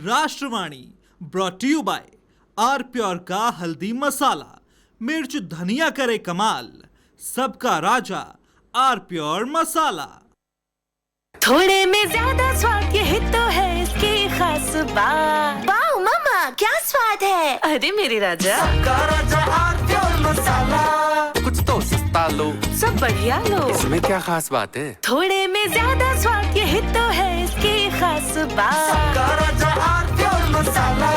राष्ट्रवाणी brought to you by R Pure का हल्दी मसाला, मिर्च धनिया करे कमाल, सबका राजा आर प्योर मसाला। थोड़े में ज्यादा स्वाद यही तो है इसकी खास बात। वाओ मम्मा, क्या स्वाद है। अरे मेरे राजा, सबका राजा आर प्योर मसाला। कुछ तो सस्ता लो, सब बढ़िया लो। इसमें क्या खास बात है। थोड़े में ज्यादा स्वाद यही तो है इसकी खास बात। सबका राजा आर प्योर मसाला।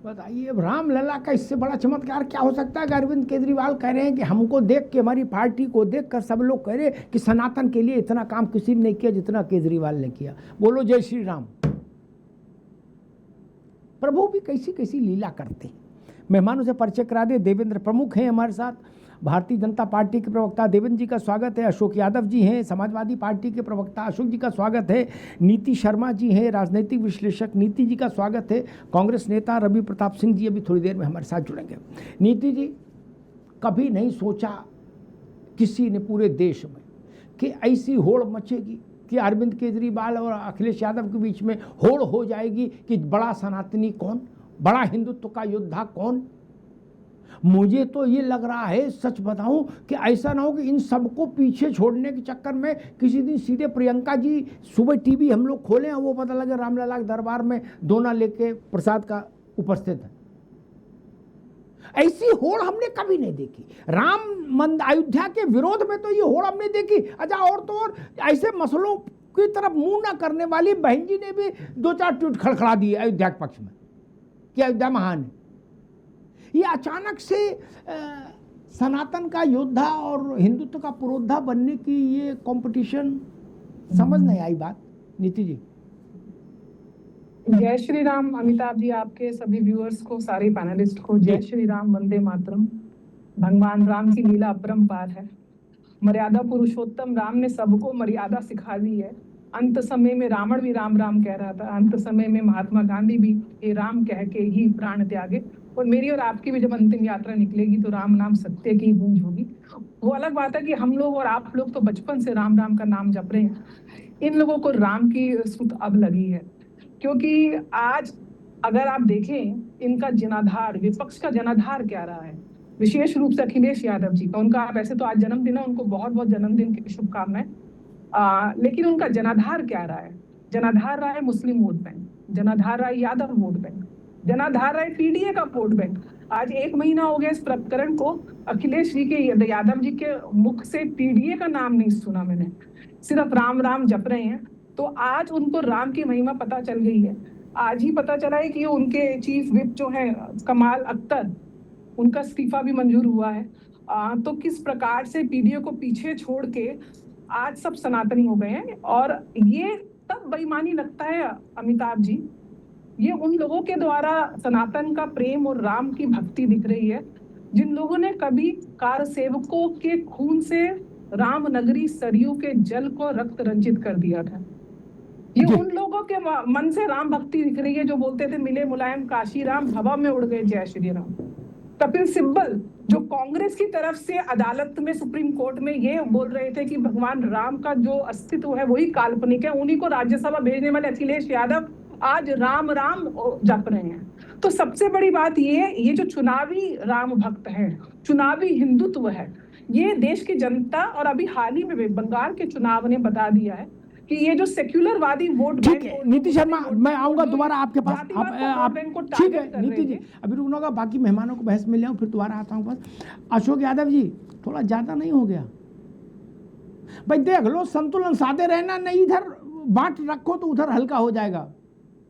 बताइए, अब रामलला का इससे बड़ा चमत्कार क्या हो सकता है कि अरविंद केजरीवाल कह रहे हैं कि हमको देख के, हमारी पार्टी को देखकर सब लोग कह रहे हैं कि सनातन के लिए इतना काम किसी ने नहीं किया जितना केजरीवाल ने किया। बोलो जय श्री राम। प्रभु भी कैसी कैसी लीला करते हैं। मेहमानों से परिचय करा दे, देवेंद्र प्रमुख हैं हमारे साथ, भारतीय जनता पार्टी के प्रवक्ता देवेंद्र जी का स्वागत है। अशोक यादव जी हैं, समाजवादी पार्टी के प्रवक्ता, अशोक जी का स्वागत है। नीति शर्मा जी हैं, राजनीतिक विश्लेषक, नीति जी का स्वागत है। कांग्रेस नेता रवि प्रताप सिंह जी अभी थोड़ी देर में हमारे साथ जुड़ेंगे। नीति जी, कभी नहीं सोचा किसी ने पूरे देश में कि ऐसी होड़ मचेगी कि अरविंद केजरीवाल और अखिलेश यादव के बीच में होड़ हो जाएगी कि बड़ा सनातनी कौन, बड़ा हिंदुत्व का योद्धा कौन। मुझे तो ये लग रहा है, सच बताऊं, कि ऐसा ना हो कि इन सबको पीछे छोड़ने के चक्कर में किसी दिन सीधे प्रियंका जी सुबह टीवी हम लोग खोलें और वो पता लगे रामलला के दरबार में दोना लेके प्रसाद का उपस्थित है। ऐसी होड़ हमने कभी नहीं देखी। अयोध्या के विरोध में तो ये होड़ हमने देखी। अच्छा, और तो और ऐसे मसलों की तरफ मुंह ना करने वाली बहन जी ने भी दो चार ट्वीट खड़खड़ा दिए अयोध्या के पक्ष में कि अयोध्या महान है। ये अचानक से सनातन का योद्धा और हिंदुत्व का पुरोधा बनने की ये कंपटीशन समझ नहीं आई बात। नीति जी, जय श्री राम। अमिताभ जी, आपके सभी व्यूअर्स को, सारे पैनलिस्ट को जय श्री राम, वंदे मातरम। भगवान राम की लीला अपरंपार है। मर्यादा पुरुषोत्तम राम ने सबको मर्यादा सिखा दी है। अंत समय में रावण भी राम राम कह रहा था, अंत समय में महात्मा गांधी भी ये राम कह के ही प्राण त्यागे। और मेरी और आपकी भी जब अंतिम यात्रा निकलेगी तो राम नाम सत्य की गूंज होगी। वो अलग बात है कि हम लोग और आप लोग तो बचपन से राम राम का नाम जप रहे हैं। इन लोगों को राम की सुध अब लगी है, क्योंकि आज अगर आप देखें इनका जनाधार, विपक्ष का जनाधार क्या रहा है, विशेष रूप से अखिलेश यादव जी का। उनका वैसे तो आज जन्मदिन है, उनको बहुत बहुत जन्मदिन की शुभकामनाएं। लेकिन उनका जनाधार क्या रहा है? जनाधार रहा है मुस्लिम वोट बैंक, जनाधार रहा है यादव वोट बैंक, जनाधार रहा है पीडीए का वोट बैंक। आज 1 महीना हो गया इस प्रकरण को, अखिलेश जी के, यादव जी के मुख से पीडीए का नाम नहीं सुना मैंने, सिर्फ राम राम जप रहे हैं। तो आज उनको राम की महिमा पता चल गई है। आज ही पता चला है कि उनके चीफ विप जो है कमाल अख्तर, उनका इस्तीफा भी मंजूर हुआ है। तो किस प्रकार से पीडीए को पीछे छोड़ के आज सब सनातनी हो गए हैं। और ये तब बेईमानी लगता है अमिताभ जी, ये उन लोगों के द्वारा सनातन का प्रेम और राम की भक्ति दिख रही है जिन लोगों ने कभी कार सेवकों के खून से राम नगरी सरयू के जल को रक्त रंजित कर दिया था। ये उन लोगों के मन से राम भक्ति दिख रही है जो बोलते थे मिले मुलायम काशी राम, हवा में उड़ गए जय श्री राम। कपिल सिब्बल जो कांग्रेस की तरफ से अदालत में, सुप्रीम कोर्ट में ये बोल रहे थे कि भगवान राम का जो अस्तित्व है वही काल्पनिक है, उन्हीं को राज्यसभा भेजने वाले अखिलेश यादव आज राम राम जप रहे हैं। तो सबसे बड़ी बात ये जो चुनावी राम भक्त है, चुनावी हिंदुत्व है, ये देश की जनता और अभी हाल ही में बंगाल के चुनाव ने बता दिया है कि ये जो सेक्युलरवादी वोट बैंक। नीति शर्मा, मैं आऊंगा दोबारा आपके पास। आप ठीक है नीति जी, अभी रुकना होगा, बाकी मेहमानों को बहस मिल जाऊं, फिर दोबारा आता हूं पास। अशोक यादव जी, थोड़ा ज्यादा नहीं हो गया भाई? देख लो, संतुलन साधे रहना, नहीं इधर बांट रखो तो उधर हल्का हो जाएगा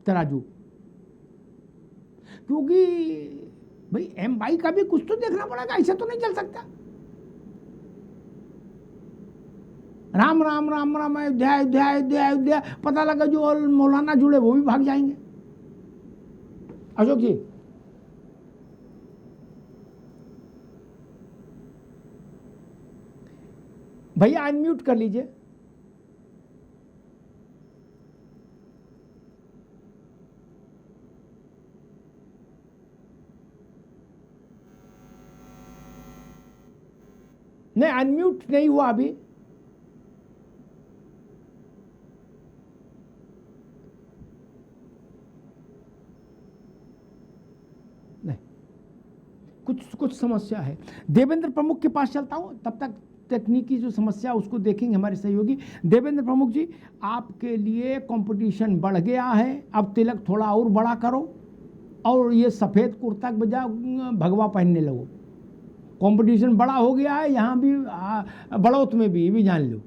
तराजू। क्योंकि भाई एम भाई का भी कुछ तो देखना पड़ेगा, ऐसे तो नहीं चल सकता। राम राम राम राम, अयोध्या अयोध्या अयोध्या अयोध्या, पता लगा जो मौलाना जुड़े वो भी भाग जाएंगे। अशोक जी, भैया अनम्यूट कर लीजिए। नहीं, अनम्यूट नहीं हुआ अभी। नहीं, कुछ समस्या है। देवेंद्र प्रमुख के पास चलता हूं, तब तक तकनीकी जो समस्या उसको देखेंगे हमारे सहयोगी। देवेंद्र प्रमुख जी, आपके लिए कंपटीशन बढ़ गया है, अब तिलक थोड़ा और बड़ा करो और ये सफ़ेद कुर्ता के बजाय भगवा पहनने लगो। कंपटीशन बड़ा हो गया है, यहाँ भी बड़ौत में भी, ये भी जान लो,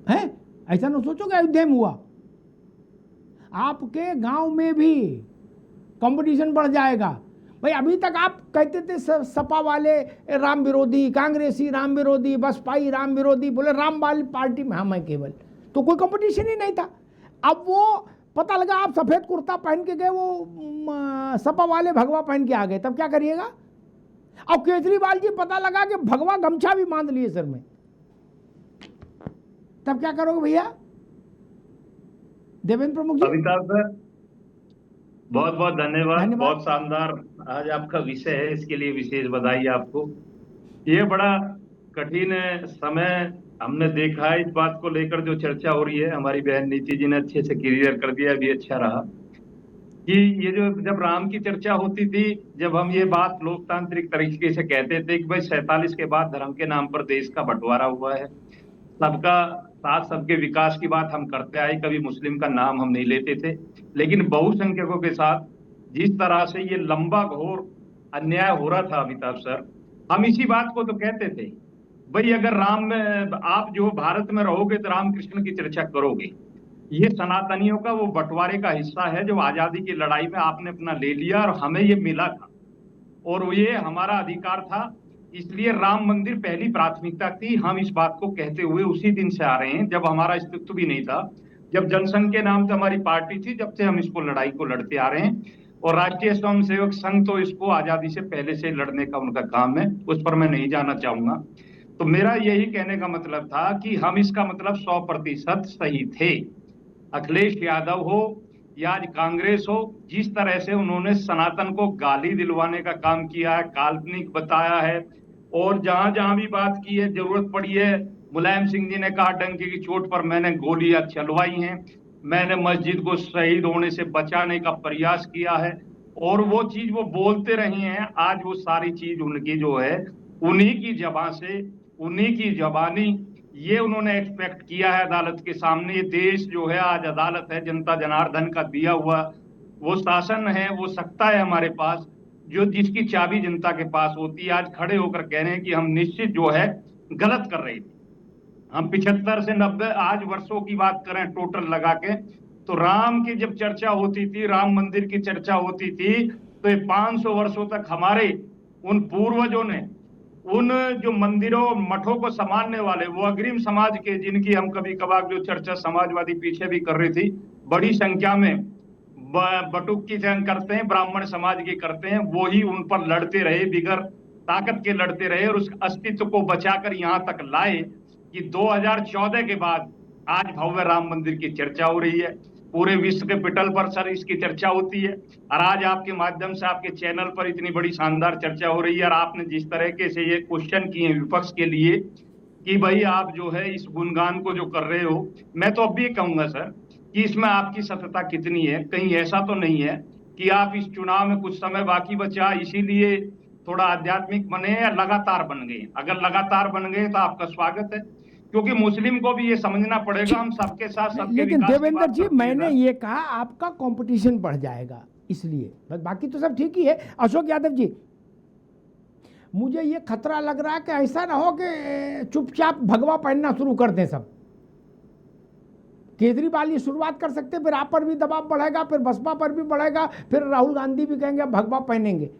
है ऐसा ना सोचो कि अयोध्या में हुआ, आपके गांव में भी कंपटीशन बढ़ जाएगा। भाई अभी तक आप कहते थे सपा वाले राम विरोधी, कांग्रेसी राम विरोधी, बसपाई राम विरोधी, बोले राम वाली पार्टी में हम हैं केवल, तो कोई कंपटीशन ही नहीं था। अब वो पता लगा आप सफ़ेद कुर्ता पहन के गए, वो सपा वाले भगवा पहन के आ गए, तब क्या करिएगा? अब केजरीवाल जी पता लगा कि भगवा गमछा भी बांध लिए सर में, तब क्या करोगे भैया? देवेंद्र प्रमुख जी। अमिताभ सर, बहुत बहुत धन्यवाद। बहुत शानदार आज आपका विषय है, इसके लिए विशेष बधाई आपको। ये बड़ा कठिन समय हमने देखा है, इस बात को लेकर जो चर्चा हो रही है, हमारी बहन नीति जी ने अच्छे से क्लियर कर दिया, भी अच्छा रहा कि ये जो जब राम की चर्चा होती थी, जब हम ये बात लोकतांत्रिक तरीके से कहते थे कि भाई 47 के बाद धर्म के नाम पर देश का बंटवारा हुआ है, सबका साथ सबके विकास की बात हम करते आए, कभी मुस्लिम का नाम हम नहीं लेते थे, लेकिन बहुसंख्यकों के साथ जिस तरह से ये लंबा घोर अन्याय हो रहा था अमिताभ सर, हम इसी बात को तो कहते थे, भाई अगर राम में आप जो भारत में रहोगे तो रामकृष्ण की चर्चा करोगे। ये सनातनियों का वो बंटवारे का हिस्सा है जो आजादी की लड़ाई में आपने अपना ले लिया और हमें ये मिला था और ये हमारा अधिकार था, इसलिए राम मंदिर पहली प्राथमिकता थी। हम इस बात को कहते हुए उसी दिन से आ रहे हैं जब हमारा अस्तित्व भी नहीं था, जब जनसंघ के नाम से हमारी पार्टी थी, जब से हम इसको लड़ाई को लड़ते आ रहे हैं। और राष्ट्रीय स्वयंसेवक संघ तो इसको आजादी से पहले से लड़ने का उनका काम है, उस पर मैं नहीं जाना चाहूंगा। तो मेरा यही कहने का मतलब था कि हम इसका मतलब 100% सही थे। अखिलेश यादव हो या आज कांग्रेस हो, जिस तरह से उन्होंने सनातन को गाली दिलवाने का काम किया है, काल्पनिक बताया है और जहां जहां भी बात की है, जरूरत पड़ी है, मुलायम सिंह जी ने कहा डंके की चोट पर मैंने गोलियां चलवाई हैं, मैंने मस्जिद को शहीद होने से बचाने का प्रयास किया है और वो चीज वो बोलते रहे हैं। आज वो सारी चीज उनकी जो है उन्हीं की जबान से, उन्हीं की जबानी ये उन्होंने एक्सपेक्ट किया है अदालत के सामने। ये देश जो है आज अदालत है, जनता जनार्दन का दिया हुआ वो शासन है, वो सत्ता है हमारे पास, जो जिसकी चाबी जनता के पास होती है। आज खड़े होकर कह रहे हैं कि हम निश्चित जो है गलत कर रहे थे। हम 75 से 90 आज वर्षों की बात करें टोटल लगा के, तो राम की जब चर्चा होती थी, राम मंदिर की चर्चा होती थी, तो 500 वर्षों तक हमारे उन पूर्वजों ने उन जो मंदिरों मठों को संभालने वाले वो अग्रिम समाज के, जिनकी हम कभी कभार जो चर्चा समाजवादी पीछे भी कर रही थी, बड़ी संख्या में बटुक की करते हैं, ब्राह्मण समाज की करते हैं, वो ही उन पर लड़ते रहे, बिगर ताकत के लड़ते रहे और उस अस्तित्व को बचाकर यहाँ तक लाए कि 2014 के बाद आज भव्य राम मंदिर की चर्चा हो रही है। पूरे विश्व के पटल पर सर इसकी चर्चा होती है और आज आपके माध्यम से आपके चैनल पर इतनी बड़ी शानदार चर्चा हो रही है। और आपने जिस तरीके से ये क्वेश्चन किए विपक्ष के लिए कि भाई आप जो है इस गुणगान को जो कर रहे हो, मैं तो अब भी कहूंगा सर कि इसमें आपकी सत्यता कितनी है। कहीं ऐसा तो नहीं है कि आप इस चुनाव में कुछ समय बाकी बचा इसीलिए थोड़ा आध्यात्मिक बने या लगातार बन गए? अगर लगातार बन गए तो आपका स्वागत है, क्योंकि मुस्लिम को भी ये समझना पड़ेगा हम सबके साथ सबके। लेकिन देवेंद्र जी, मैंने ये कहा आपका कंपटीशन बढ़ जाएगा इसलिए, बस बाकी तो सब ठीक ही है। अशोक यादव जी, मुझे ये खतरा लग रहा है कि ऐसा ना हो कि चुपचाप भगवा पहनना शुरू कर दें सब। केजरीवाल ये शुरुआत कर सकते, फिर आप पर भी दबाव बढ़ेगा, फिर बसपा पर भी बढ़ेगा, फिर राहुल गांधी भी कहेंगे भगवा पहनेंगे।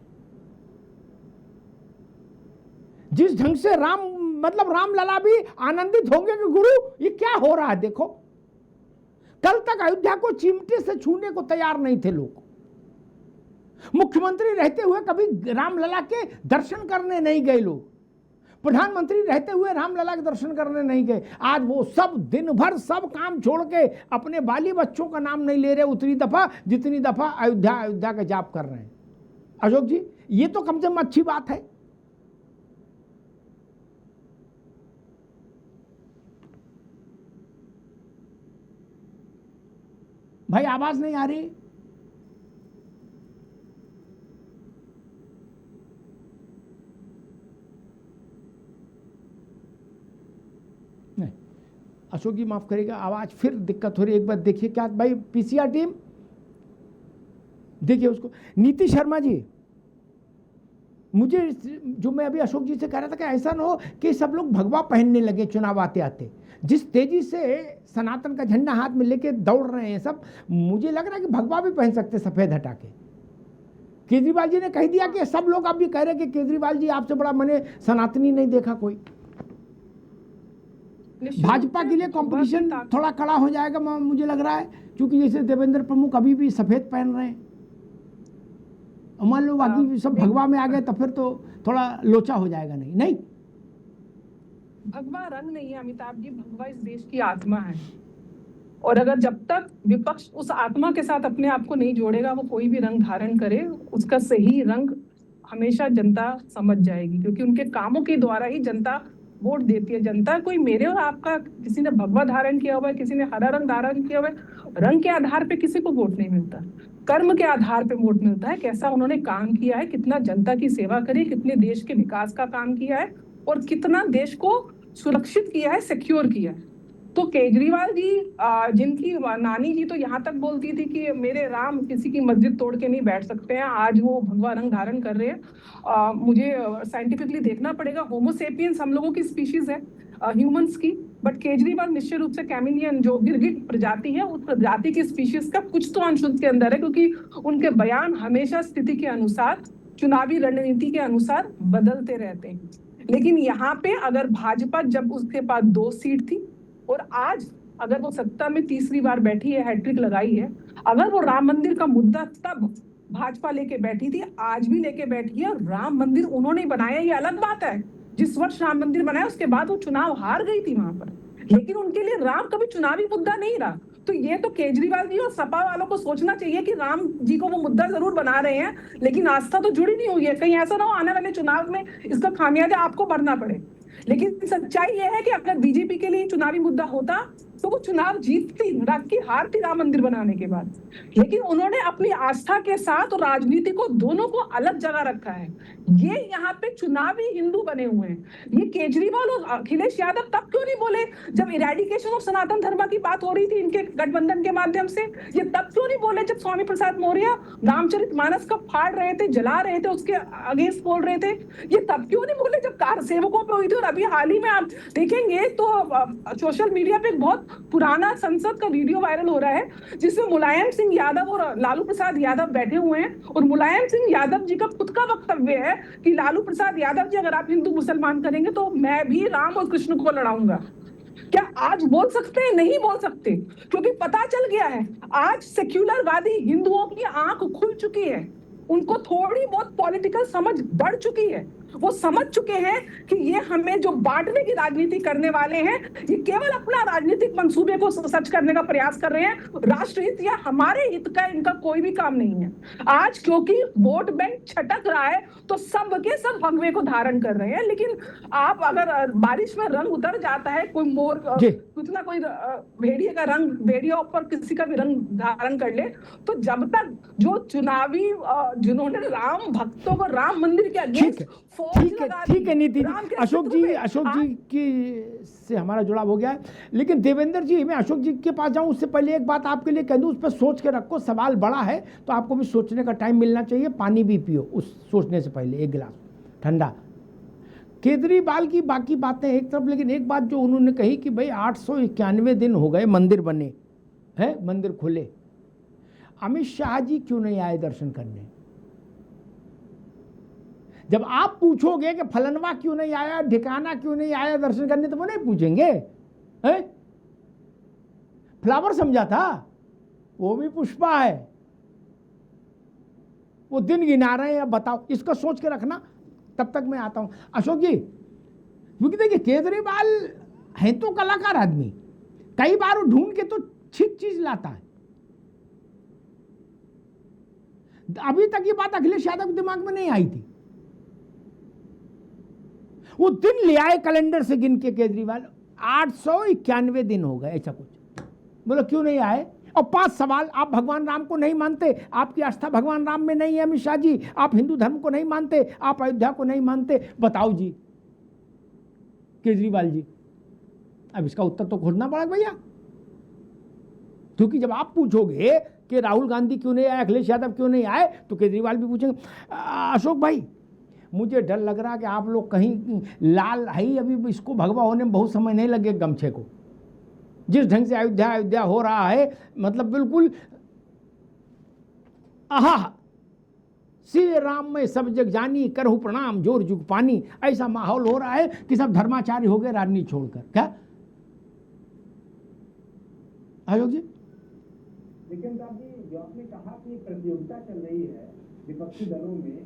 जिस ढंग से रामलला भी आनंदित होंगे कि गुरु ये क्या हो रहा है देखो। कल तक अयोध्या को चिमटे से छूने को तैयार नहीं थे लोग। मुख्यमंत्री रहते हुए कभी रामलला के दर्शन करने नहीं गए लोग, प्रधानमंत्री रहते हुए रामलला के दर्शन करने नहीं गए। आज वो सब दिन भर सब काम छोड़ के अपने बाली बच्चों का नाम नहीं ले रहे उतनी दफा जितनी दफा अयोध्या का जाप कर रहे हैं। अशोक जी, ये तो कम से कम अच्छी बात है। भाई आवाज नहीं आ रही? नहीं, अशोक जी माफ करिएगा, आवाज फिर दिक्कत हो रही है। एक बार देखिए क्या भाई, पीसीआर टीम देखिए उसको। नीति शर्मा जी, मुझे जो मैं अभी अशोक जी से कह रहा था कि ऐसा ना हो कि सब लोग भगवा पहनने लगे चुनाव आते आते। जिस तेजी से सनातन का झंडा हाथ में लेके दौड़ रहे हैं सब, मुझे लग रहा है कि भगवा भी पहन सकते सफेद हटा के। केजरीवाल जी ने कह दिया कि सब लोग अब भी कह रहे हैं कि केजरीवाल जी आपसे बड़ा मैंने सनातनी नहीं देखा कोई। भाजपा के लिए कंपटीशन थोड़ा कड़ा हो जाएगा मुझे लग रहा है, क्योंकि जैसे देवेंद्र प्रमुख अभी भी सफेद पहन रहे हैं, मान लो बाकी सब भगवा में आ गए तो फिर तो थोड़ा लोचा हो जाएगा। नहीं भगवा रंग नहीं है अमिताभ जी, भगवा इस देश की आत्मा है। और अगर जब तक विपक्ष उस आत्मा के साथ अपने आप को नहीं जोड़ेगा, वो कोई भी रंग धारण करे, उसका सही रंग हमेशा जनता समझ जाएगी, क्योंकि उनके कामों के द्वारा ही जनता वोट देती है। जनता कोई मेरे और आपका, किसी ने भगवा धारण किया हुआ है, किसी ने हरा रंग धारण किया हुआ है, रंग के आधार पे किसी को वोट नहीं मिलता, कर्म के आधार पे वोट मिलता है। कैसा उन्होंने काम किया है, कितना जनता की सेवा करी, कितने देश के विकास का काम किया है और कितना देश को सुरक्षित किया है, सिक्योर किया है। तो केजरीवाल जी, जिनकी नानी जी तो यहाँ तक बोलती थी कि मेरे राम किसी की मस्जिद तोड़ के नहीं बैठ सकते हैं, आज वो भगवा रंग धारण कर रहे हैं। मुझे साइंटिफिकली देखना पड़ेगा, होमोसेपियंस हम लोगों की स्पीशीज है, ह्यूमंस की, बट केजरीवाल निश्चित रूप से कैमिलियन जो गिरगिट प्रजाति है, उस प्रजाति की स्पीशीज का कुछ तो अंश उनके अंदर है, क्योंकि उनके बयान हमेशा स्थिति के अनुसार, चुनावी रणनीति के अनुसार बदलते रहते हैं। लेकिन यहाँ पे अगर भाजपा, जब उसके पास 2 सीट थी और आज अगर वो सत्ता में तीसरी बार बैठी है, हैट्रिक लगाई है, अगर वो राम मंदिर का मुद्दा तब भाजपा लेके बैठी थी, आज भी लेके बैठी है। राम मंदिर उन्होंने बनाया, ये अलग बात है। जिस वर्ष राम मंदिर बनाया उसके बाद वो चुनाव हार गई थी वहां पर, लेकिन उनके लिए राम कभी चुनावी मुद्दा नहीं रहा। तो ये तो केजरीवाल जी और सपा वालों को सोचना चाहिए कि राम जी को वो मुद्दा जरूर बना रहे हैं, लेकिन आस्था तो जुड़ी नहीं हुई है। कहीं ऐसा ना हो आने वाले चुनाव में इसका खामियाजा आपको भरना पड़े। लेकिन सच्चाई ये है कि अगर बीजेपी के लिए चुनावी मुद्दा होता तो वो चुनाव जीतती, रात की हारती राम मंदिर बनाने के बाद। लेकिन उन्होंने अपनी आस्था के साथ और राजनीति को, दोनों को अलग जगह रखा है। ये यहाँ पे चुनावी हिंदू बने हुए हैं। ये केजरीवाल और अखिलेश यादव तब क्यों नहीं बोले जब इरेडिकेशन ऑफ सनातन धर्म की बात हो रही थी इनके गठबंधन के माध्यम से? ये तब क्यों नहीं बोले जब स्वामी प्रसाद मौर्य रामचरितमानस का फाड़ रहे थे, जला रहे थे, उसके अगेंस्ट बोल रहे थे? ये तब क्यों नहीं बोले जब कार सेवकों पे हुई थी? और अभी हाल ही में आप देखेंगे तो सोशल मीडिया पे बहुत पुराना संसद का वीडियो वायरल हो रहा है, जिसमें मुलायम सिंह यादव और लालू प्रसाद यादव बैठे हुए हैं, और मुलायम सिंह यादव जी का खुद का वक्तव्य है कि लालू प्रसाद यादव जी, अगर आप हिंदू मुसलमान करेंगे तो मैं भी राम और कृष्ण को लड़ाऊंगा। क्या आज बोल सकते हैं? नहीं बोल सकते, क्योंकि पता चल गया है आज सेक्युलरवादी हिंदुओं की आंख खुल चुकी है। उनको थोड़ी बहुत पॉलिटिकल समझ बढ़ चुकी है। वो समझ चुके हैं कि ये हमें जो बांटने की राजनीति करने वाले हैं, ये केवल अपना राजनीतिक मंसूबे को सच करने का प्रयास कर रहे हैं। राष्ट्र हित या हमारे हित का इनका कोई भी काम नहीं है। आज क्योंकि वोट बैंक छटक रहा है तो सब के सब भगवे को धारण कर रहे हैं। लेकिन आप अगर बारिश में रंग उतर जाता है, कोई मोर कुछ ना कोई भेड़िए का रंग, भेड़िया ऊपर किसी का भी रंग धारण कर ले, तो जब तक जो चुनावी जिन्होंने राम भक्तों को राम मंदिर के अगेंस्ट ठीक है नीति जी, अशोक जी की से हमारा जुड़ाव हो गया है। लेकिन देवेंद्र जी, मैं अशोक जी के पास जाऊं उससे पहले एक बात आपके लिए कह दूं, उस पर सोच के रखो। सवाल बड़ा है तो आपको भी सोचने का टाइम मिलना चाहिए। पानी भी पियो उस सोचने से पहले, एक गिलास ठंडा। केजरीवाल की बाकी बातें एक तरफ, लेकिन एक बात जो उन्होंने कही कि भाई 891 दिन हो गए मंदिर बने हैं, मंदिर खुले, अमित शाह जी क्यों नहीं आए दर्शन करने? जब आप पूछोगे कि फलनवा क्यों नहीं आया, ढिकाना क्यों नहीं आया दर्शन करने, तो वो नहीं पूछेंगे हैं? फ्लावर समझा था, वो भी पुष्पा है। वो दिन गिना रहे हैं, अब बताओ, इसको सोच के रखना। तब तक मैं आता हूं अशोक जी, क्योंकि देखिए केजरीवाल है तो कलाकार आदमी, कई बार वो ढूंढ के तो ठीक चीज लाता है। अभी तक ये बात अखिलेश यादव के दिमाग में नहीं आई थी। वो दिन ले आए कैलेंडर से गिन के केजरीवाल, 891 दिन हो गए, ऐसा कुछ। बोलो क्यों नहीं आए? और 5 सवाल, आप भगवान राम को नहीं मानते, आपकी आस्था भगवान राम में नहीं है अमित शाह जी, आप हिंदू धर्म को नहीं मानते, आप अयोध्या को नहीं मानते, बताओ जी केजरीवाल जी। अब इसका उत्तर तो खोजना पड़ेगा भैया, क्योंकि जब आप पूछोगे कि राहुल गांधी क्यों नहीं आए, अखिलेश यादव क्यों नहीं आए, तो केजरीवाल भी पूछेंगे। अशोक भाई, मुझे डर लग रहा है कि आप लोग कहीं लाल है, अभी इसको भगवा होने में बहुत समय नहीं लगे गमछे को। जिस ढंग से अयोध्या हो रहा है, मतलब बिल्कुल आहा, श्री राम में सब जग जानी, करहु प्रणाम जोर जुग पानी, ऐसा माहौल हो रहा है कि सब धर्माचार्य हो गए राजनीति छोड़कर। क्या अशोक जी? लेकिन साहब जी, जो आपने कहा कि प्रतियोगिता चल रही है विपक्षी दलों में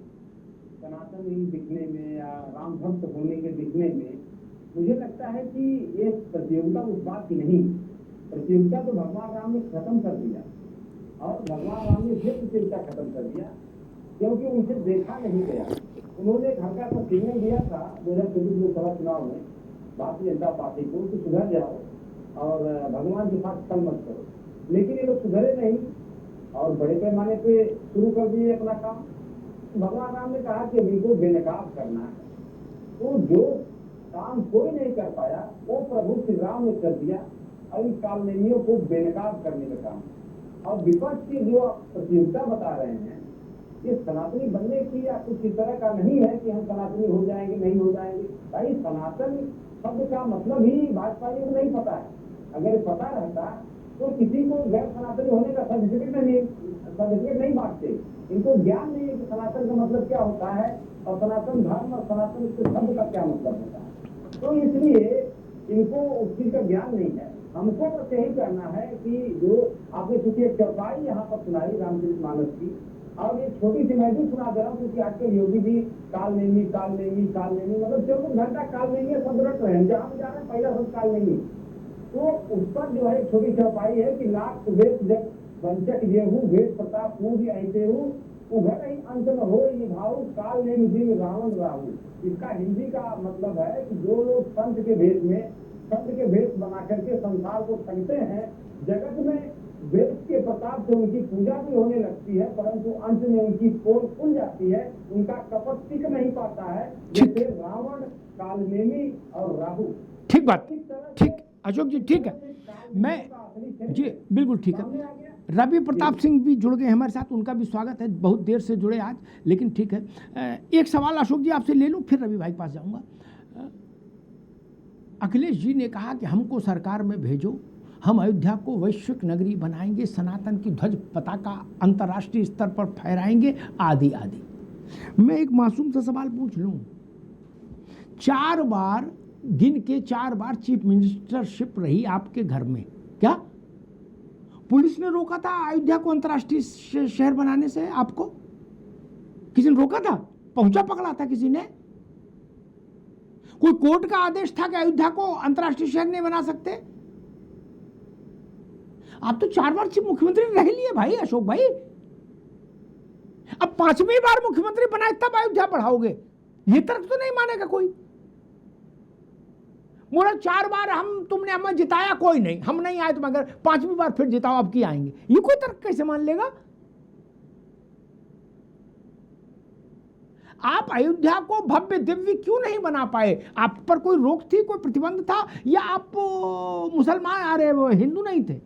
सनातनी दिखने में या राम भक्त होने के दिखने में, मुझे लगता है कि ये प्रतियोगिता उस बात की नहीं। प्रतियोगिता तो भगवान राम ने खत्म कर दिया, और भगवान राम ने फिर प्रतियोगिता खत्म कर दिया, क्योंकि उनसे देखा नहीं गया। उन्होंने एक हल्का सा सिग्नल दिया था 2024 लोकसभा चुनाव में भारतीय जनता पार्टी को कि सुधर जाओ और भगवान के पास कल मत करो, लेकिन ये लोग सुधरे नहीं और बड़े पैमाने पे शुरू कर दिए अपना काम। भगवान राम ने कहा कि अभी को बेनकाब करना है, तो जो काम कोई नहीं कर पाया वो प्रभु श्री राम ने कर दिया, और इन कालनेमियों को बेनकाब करने का काम। और विपक्ष की जो प्रतियोगिता बता रहे हैं, ये सनातनी बनने की या कुछ इस तरह का नहीं है कि हम सनातनी हो जाएंगे नहीं हो जाएंगे। भाई, सनातन शब्द का मतलब ही भाजपाइयों को नहीं पता है। अगर पता रहता तो किसी को गैर सनातनी होने का सर्टिफिकेट नहीं बांटते। इनको ज्ञान नहीं है कि सनातन का मतलब क्या होता है और सनातन धर्म और सनातन शब्द का क्या मतलब होता है। तो इसलिए इनको उस चीज का ज्ञान नहीं है। हमको बस यही करना है कि जो आपने चूंकि एक चौपाई यहाँ पर सुनाई रामचरितमानस की, और ये छोटी सी मैं भी सुना दे रहा हूँ, क्योंकि आजकल योगी भी कालनेमी मतलब 24 घंटा कालनेमी शब्द रट रहे हैं, जहाँ भी जा रहे हैं पहला शब्द कालनेमी। तो उस पर जो है छोटी चौपाई है कि लाख वेद जग वंचक गेहूं वेद प्रताप पूज ऐसे हूँ उभर ही अंत न हो निभाऊ काल ने दिन रावण राहु। इसका हिंदी का मतलब है कि जो लोग संत के भेष बना करके संसार को ठगते हैं, जगत में वेद के प्रताप से उनकी पूजा भी होने लगती है, परंतु अंत में उनकी पोल खुल जाती है, उनका कपट टिक नहीं पाता है, जैसे रावण कालनेमी और राहु। ठीक बात, ठीक अशोक जी, ठीक है। मैं जी बिल्कुल ठीक है। रवि प्रताप सिंह भी जुड़ गए हमारे साथ, उनका भी स्वागत है, बहुत देर से जुड़े आज, लेकिन ठीक है। एक सवाल अशोक जी आपसे ले लूं, फिर रवि भाई के पास जाऊंगा। अखिलेश जी ने कहा कि हमको सरकार में भेजो, हम अयोध्या को वैश्विक नगरी बनाएंगे, सनातन की ध्वज पताका अंतर्राष्ट्रीय स्तर पर फहराएंगे, आदि आदि। मैं एक मासूम सा सवाल पूछ लूं, 4 बार गिन के 4 बार चीफ मिनिस्टरशिप रही आपके घर में, क्या पुलिस ने रोका था अयोध्या को अंतर्राष्ट्रीय शहर बनाने से? आपको किसी ने रोका था? पहुंचा पकड़ा था किसी ने? कोई कोर्ट का आदेश था कि अयोध्या को अंतर्राष्ट्रीय शहर नहीं बना सकते? आप तो 4 बार चीफ मुख्यमंत्री रह लिए भाई अशोक भाई, अब 5वीं बार मुख्यमंत्री बनाए तब अयोध्या बढ़ाओगे? ये तर्क तो नहीं मानेगा कोई। बोला 4 बार तुमने हमें जिताया, कोई नहीं, हम नहीं आए, तुम अगर 5वीं बार फिर जिताओ अब की आएंगे, ये कोई तर्क कैसे मान लेगा? आप अयोध्या को भव्य दिव्य क्यों नहीं बना पाए? आप पर कोई रोक थी, कोई प्रतिबंध था, या आप मुसलमान आ रहे वो हिंदू नहीं थे?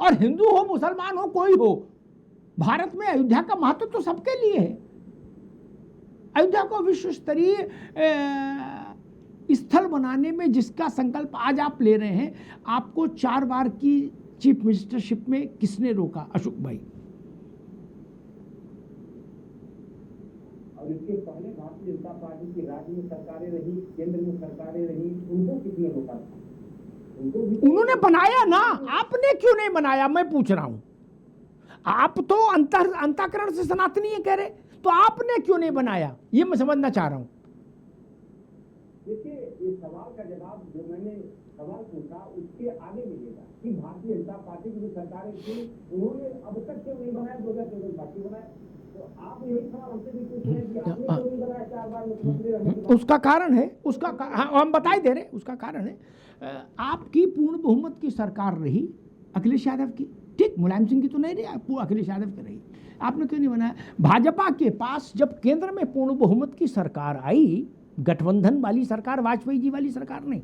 और हिंदू हो मुसलमान हो कोई हो, भारत में अयोध्या का महत्व तो सबके लिए है। अयोध्या को विश्व स्तरीय स्थल बनाने में जिसका संकल्प आज आप ले रहे हैं, आपको 4 बार की चीफ मिनिस्टरशिप में किसने रोका अशोक भाई? और इसके पहले भारतीय जनता पार्टी की राज्य में सरकारें रही, केंद्र में सरकारें रही, उनको किसने रोका था? उन्होंने बनाया ना, आपने क्यों नहीं बनाया? मैं पूछ रहा हूं। आप तो अंतःकरण से सनातनी है कह रहे, तो आपने क्यों नहीं बनाया? ये मैं समझना चाह रहा हूं। देखिए, ये सवाल का जवाब जो मैंने सवाल पूछा उसके आगे मिलेगा कि भारतीय जनता पार्टी की जो सरकारें थी उन्होंने अब तक क्यों नहीं बनाया, 2014 बाकी बनाया। उसका कारण है, हाँ, हम बता ही दे रहे, उसका कारण है आपकी पूर्ण बहुमत की सरकार रही अखिलेश यादव की, ठीक, मुलायम सिंह की तो नहीं रही, अखिलेश यादव की रही। आपने क्यों नहीं बनाया? भाजपा के पास जब केंद्र में पूर्ण बहुमत की सरकार आई, गठबंधन वाली सरकार, वाजपेयी जी वाली सरकार नहीं,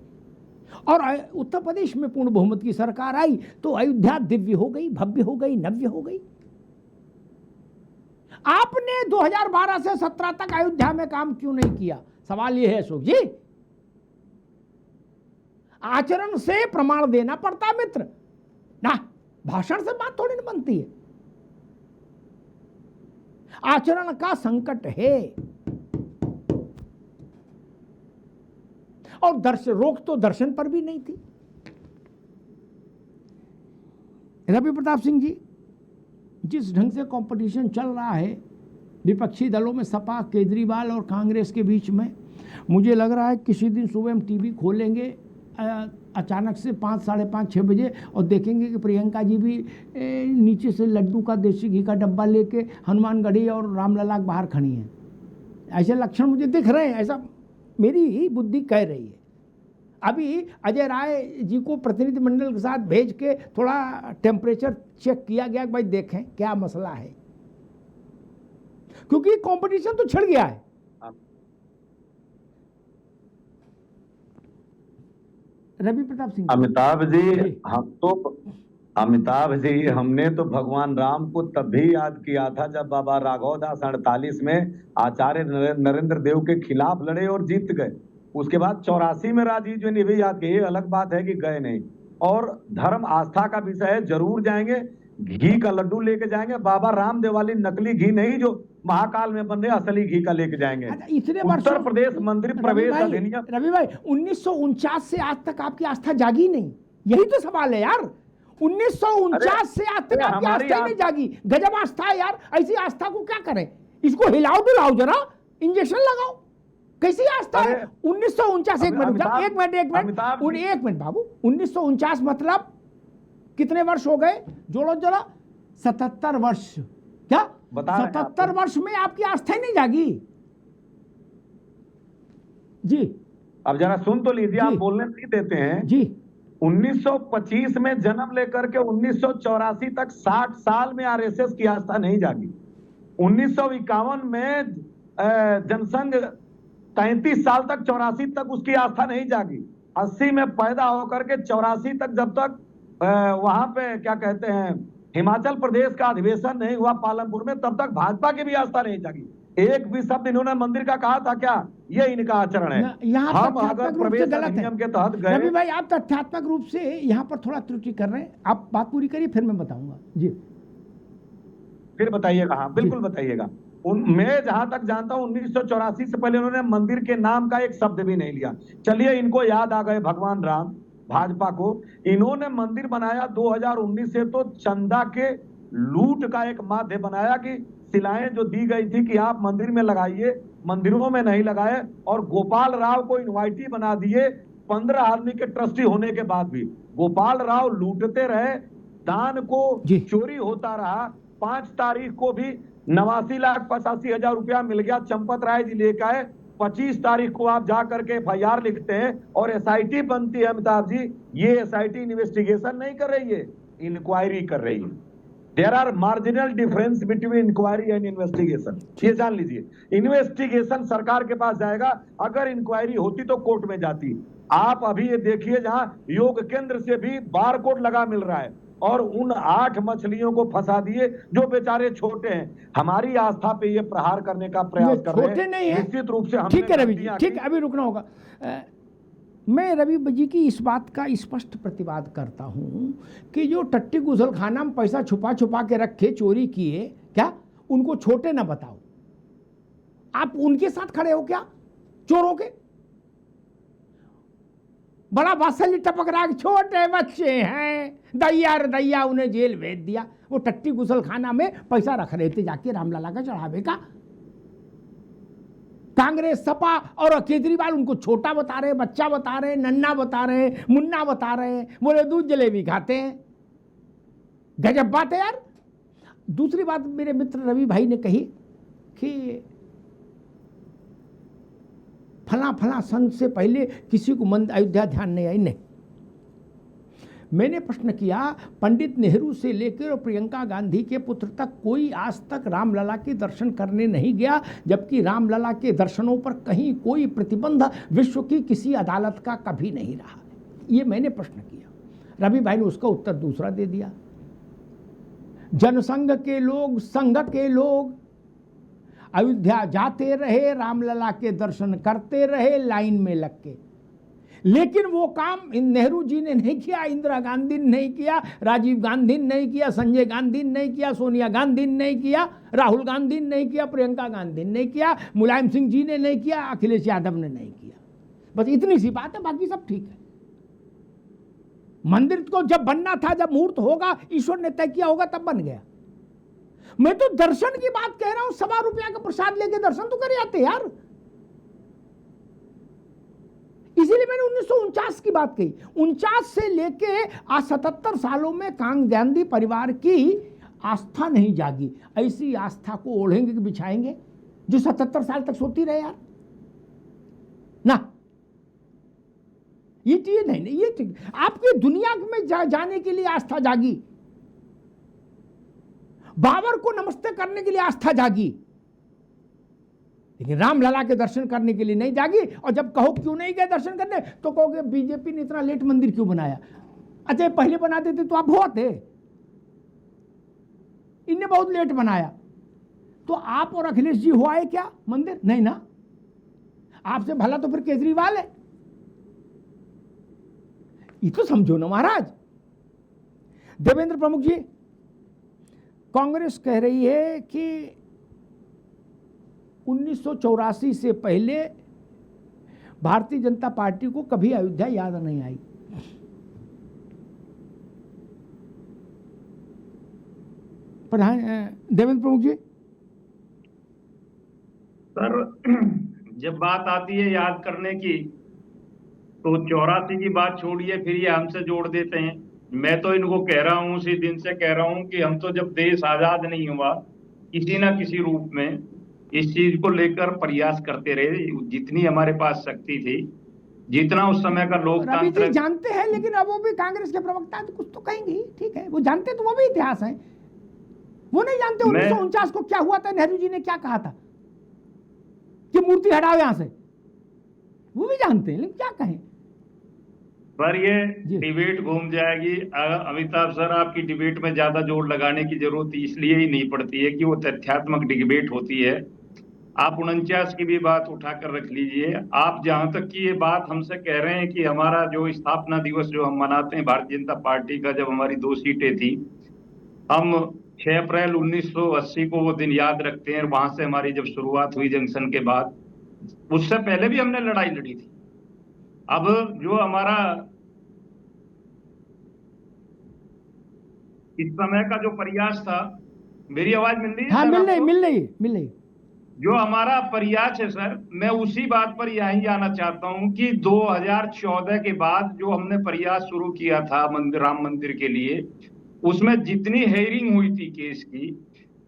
और उत्तर प्रदेश में पूर्ण बहुमत की सरकार आई, तो अयोध्या दिव्य हो गई, भव्य हो गई, नव्य हो गई। आपने 2012 से 17 तक अयोध्या में काम क्यों नहीं किया? सवाल यह है अशोक जी। आचरण से प्रमाण देना पड़ता मित्र ना, भाषण से बात थोड़ी ना बनती है। आचरण का संकट है, और रोक तो दर्शन पर भी नहीं थी। रवि प्रताप सिंह जी, जिस ढंग से कंपटीशन चल रहा है विपक्षी दलों में, सपा, केजरीवाल और कांग्रेस के बीच में, मुझे लग रहा है किसी दिन सुबह हम टीवी खोलेंगे अचानक से 5, साढ़े 5, 6 बजे और देखेंगे कि प्रियंका जी भी नीचे से लड्डू का, देसी घी का डब्बा लेके हनुमानगढ़ी और रामलला बाहर खड़ी हैं। ऐसे लक्षण मुझे दिख रहे हैं, ऐसा मेरी ही बुद्धि कह रही है। अभी अजय राय जी को प्रतिनिधि मंडल के साथ भेज के थोड़ा टेम्परेचर चेक किया गया कि भाई देखें क्या मसला है, क्योंकि कंपटीशन तो छिड़ गया है। रवि प्रताप सिंह, अमिताभ जी, हमने तो भगवान राम को तब भी याद किया था जब बाबा राघव दास 48 में आचार्य नरेंद्र देव के खिलाफ लड़े और जीत गए। उसके बाद 84 में राजीव जी ने भी याद किया। ये अलग बात है कि गए नहीं, और धर्म आस्था का विषय है, जरूर जाएंगे, घी का लड्डू लेके जाएंगे। बाबा रामदेव वाली नकली घी नहीं जो महाकाल में बन रहे, असली घी का लेके जाएंगे। इतने उत्तर प्रदेश मंदिर प्रवेश अधिनियम, रवि भाई 1949 से आज तक आपकी आस्था जागी नहीं, यही तो सवाल है यार। 1949 से आज तक आपकी आस्था नहीं जागी, गजब आस्था है यार। ऐसी आस्था को क्या करें, इसको हिलाओ डुलाओ, जरा इंजेक्शन लगाओ, कैसी आस्था है? 1949, एक मिनट बाबू, 1949 मतलब कितने वर्ष हो गए? जोड़ो जरा, 77 वर्ष। क्या 77 वर्ष में आपकी आस्था ही नहीं जागी? जी अब जरा सुन तो लीजिए, आप बोलने नहीं देते हैं जी। 1925 में जन्म लेकर के 1984 तक 60 साल में आरएसएस की आस्था नहीं जागी। 1951 में जनसंघ 33 साल तक, 84 तक उसकी आस्था नहीं जागी। 80 में पैदा होकर के 84 तक, जब तक वहां पे क्या कहते हैं हिमाचल प्रदेश का अधिवेशन नहीं हुआ पालमपुर में, तब तक भाजपा की भी आस्था नहीं जागी। एक भी शब्द इन्होंने मंदिर का कहा था क्या? ये इनका आचरण है। हम अगर प्रवेश अधिनियम के तहत गए। रवि भाई, आप तथ्यात्मक रूप से यहाँ पर थोड़ा त्रुटि कर रहे हैं, आप बात पूरी करिए फिर मैं बताऊंगा जी। फिर बताइएगा। हाँ बिल्कुल बताइएगा। मैं जहां तक जानता हूं 1984 से पहले उन्होंने मंदिर के नाम का एक शब्द भी नहीं लिया। चलिए, इनको याद आ गए भगवान राम, भाजपा को। इन्होंने मंदिर बनाया 2019 से तो चंदा के लूट का एक माध्य बनाया कि शिलाएं जो दी गई थी कि आप मंदिर में लगाइए, मंदिरों में नहीं लगाए, और गोपाल राव को इनवाइटी बना दिए 15 आदमी के ट्रस्टी होने के बाद भी। गोपाल राव लूटते रहे, दान को चोरी होता रहा। 5 तारीख को भी 89,85,000 रुपया मिल गया, चंपत राय जी लेकर आए। 25 तारीख को आप जा करके FIR लिखते हैं और SIT बनती है। अमिताभ जी, ये SIT इन्वेस्टिगेशन नहीं कर रही है, इंक्वायरी कर रही है। There are marginal difference between inquiry and investigation, ये जान लीजिए। इन्वेस्टिगेशन सरकार के पास जाएगा, अगर इंक्वायरी होती तो कोर्ट में जाती। आप अभी ये देखिए, जहां योग केंद्र से भी बार कोड लगा मिल रहा है, और उन 8 मछलियों को फंसा दिए जो बेचारे छोटे हैं। हमारी आस्था पे ये प्रहार करने का प्रयास कर रहे हैं। छोटे नहीं है, निश्चित रूप से। ठीक है रवि जी, ठीक है, अभी रुकना होगा। मैं रवि जी की इस बात का स्पष्ट प्रतिवाद करता हूं कि जो टट्टी गुसल खाना में पैसा छुपा छुपा के रखे, चोरी किए, क्या उनको छोटे ना बताओ? आप उनके साथ खड़े हो क्या, चोरों के? बड़ा वात्सल्य टपक रहा है, छोटे बच्चे हैं, दैया रे दैया, उन्हें जेल भेज दिया। वो टट्टी गुसल खाना में पैसा रख रहे थे जाके रामलला का चढ़ावे का। कांग्रेस, सपा और केजरीवाल उनको छोटा बता रहे, बच्चा बता रहे, नन्ना बता रहे, मुन्ना बता रहे, बोले दूध जलेबी खाते हैं। गजब बात है यार। दूसरी बात मेरे मित्र रवि भाई ने कही कि फला फला संत से पहले किसी को अयोध्या ध्यान नहीं आई। नहीं, मैंने प्रश्न किया पंडित नेहरू से लेकर और प्रियंका गांधी के पुत्र तक कोई आज तक रामलला के दर्शन करने नहीं गया, जबकि रामलला के दर्शनों पर कहीं कोई प्रतिबंध विश्व की किसी अदालत का कभी नहीं रहा। ये मैंने प्रश्न किया। रवि भाई ने उसका उत्तर दूसरा दे दिया। जनसंघ के लोग, संघ के लोग अयोध्या जाते रहे, रामलला के दर्शन करते रहे लाइन में लग के, लेकिन वो काम नेहरू जी ने नहीं किया, इंदिरा गांधी ने नहीं किया, राजीव गांधी ने नहीं किया, संजय गांधी ने नहीं किया, सोनिया गांधी ने नहीं किया, राहुल गांधी ने नहीं किया, प्रियंका गांधी ने नहीं किया, मुलायम सिंह जी ने नहीं किया, अखिलेश यादव ने नहीं किया। बस इतनी सी बात है, बाकी सब ठीक है। मंदिर को जब बनना था, जब मुहूर्त होगा, ईश्वर ने तय किया होगा, तब बन गया। मैं तो दर्शन की बात कह रहा हूं, ₹1.25 का प्रसाद लेके दर्शन तो कर आते यार। इसीलिए मैंने 1949 की बात कही। 49 से लेके आज 77 सालों में गांधी परिवार की आस्था नहीं जागी। ऐसी आस्था को ओढ़ेंगे कि बिछाएंगे जो 77 साल तक सोती रहे यार ना। ये चीज नहीं, ये ठीक। आपकी दुनिया में जाने के लिए आस्था जागी, बाबर को नमस्ते करने के लिए आस्था जागी, लेकिन रामलला के दर्शन करने के लिए नहीं जागी। और जब कहो क्यों नहीं गए दर्शन करने, तो कहोगे बीजेपी ने इतना लेट मंदिर क्यों बनाया। अच्छा, पहले बना देते तो आप बहुत है, इनने बहुत लेट बनाया। तो आप और अखिलेश जी हुआ है क्या मंदिर? नहीं ना। आपसे भला तो फिर केजरीवाल है। ये तो समझो ना महाराज। देवेंद्र प्रमुख जी, कांग्रेस कह रही है कि 1984 से पहले भारतीय जनता पार्टी को कभी अयोध्या याद नहीं आई। प्रधान देवेंद्र प्रमुख जी। सर, जब बात आती है याद करने की, तो 84 की बात छोड़िए, फिर ये हमसे जोड़ देते हैं। मैं तो इनको कह रहा हूँ, उसी दिन से कह रहा हूँ कि हम तो जब देश आजाद नहीं हुआ, किसी ना किसी रूप में इस चीज को लेकर प्रयास करते रहे, जितनी हमारे पास शक्ति थी, जितना उस समय का लोकतंत्र जानते हैं। लेकिन अब वो भी कांग्रेस के प्रवक्ता तो कुछ तो कहेंगे, ठीक है, वो जानते तो वो भी इतिहास है। वो नहीं जानते 1949 को क्या हुआ था, नेहरू जी ने क्या कहा था कि मूर्ति हटाओ यहां से। वो भी जानते हैं, लेकिन क्या कहें। पर ये डिबेट घूम जाएगी। अमिताभ सर, आपकी डिबेट में ज्यादा जोर लगाने की जरूरत इसलिए ही नहीं पड़ती है कि वो तथ्यात्मक डिबेट होती है। आप 49 की भी बात उठाकर रख लीजिए। आप जहां तक की ये बात हमसे कह रहे हैं कि हमारा जो स्थापना दिवस जो हम मनाते हैं भारतीय जनता पार्टी का, जब हमारी 2 सीटें थी, हम 6 अप्रैल 1980 को वो दिन याद रखते हैं। वहां से हमारी जब शुरुआत हुई जंक्शन के बाद, उससे पहले भी हमने लड़ाई लड़ी थी। अब जो हमारा इस समय का जो प्रयास था, मेरी आवाज मिल रही है? हाँ, मिल रही। जो हमारा प्रयास है सर, मैं उसी बात पर यहीं आना चाहता हूं कि 2014 के बाद जो हमने प्रयास शुरू किया था राम मंदिर के लिए, उसमें जितनी हेयरिंग हुई थी केस की,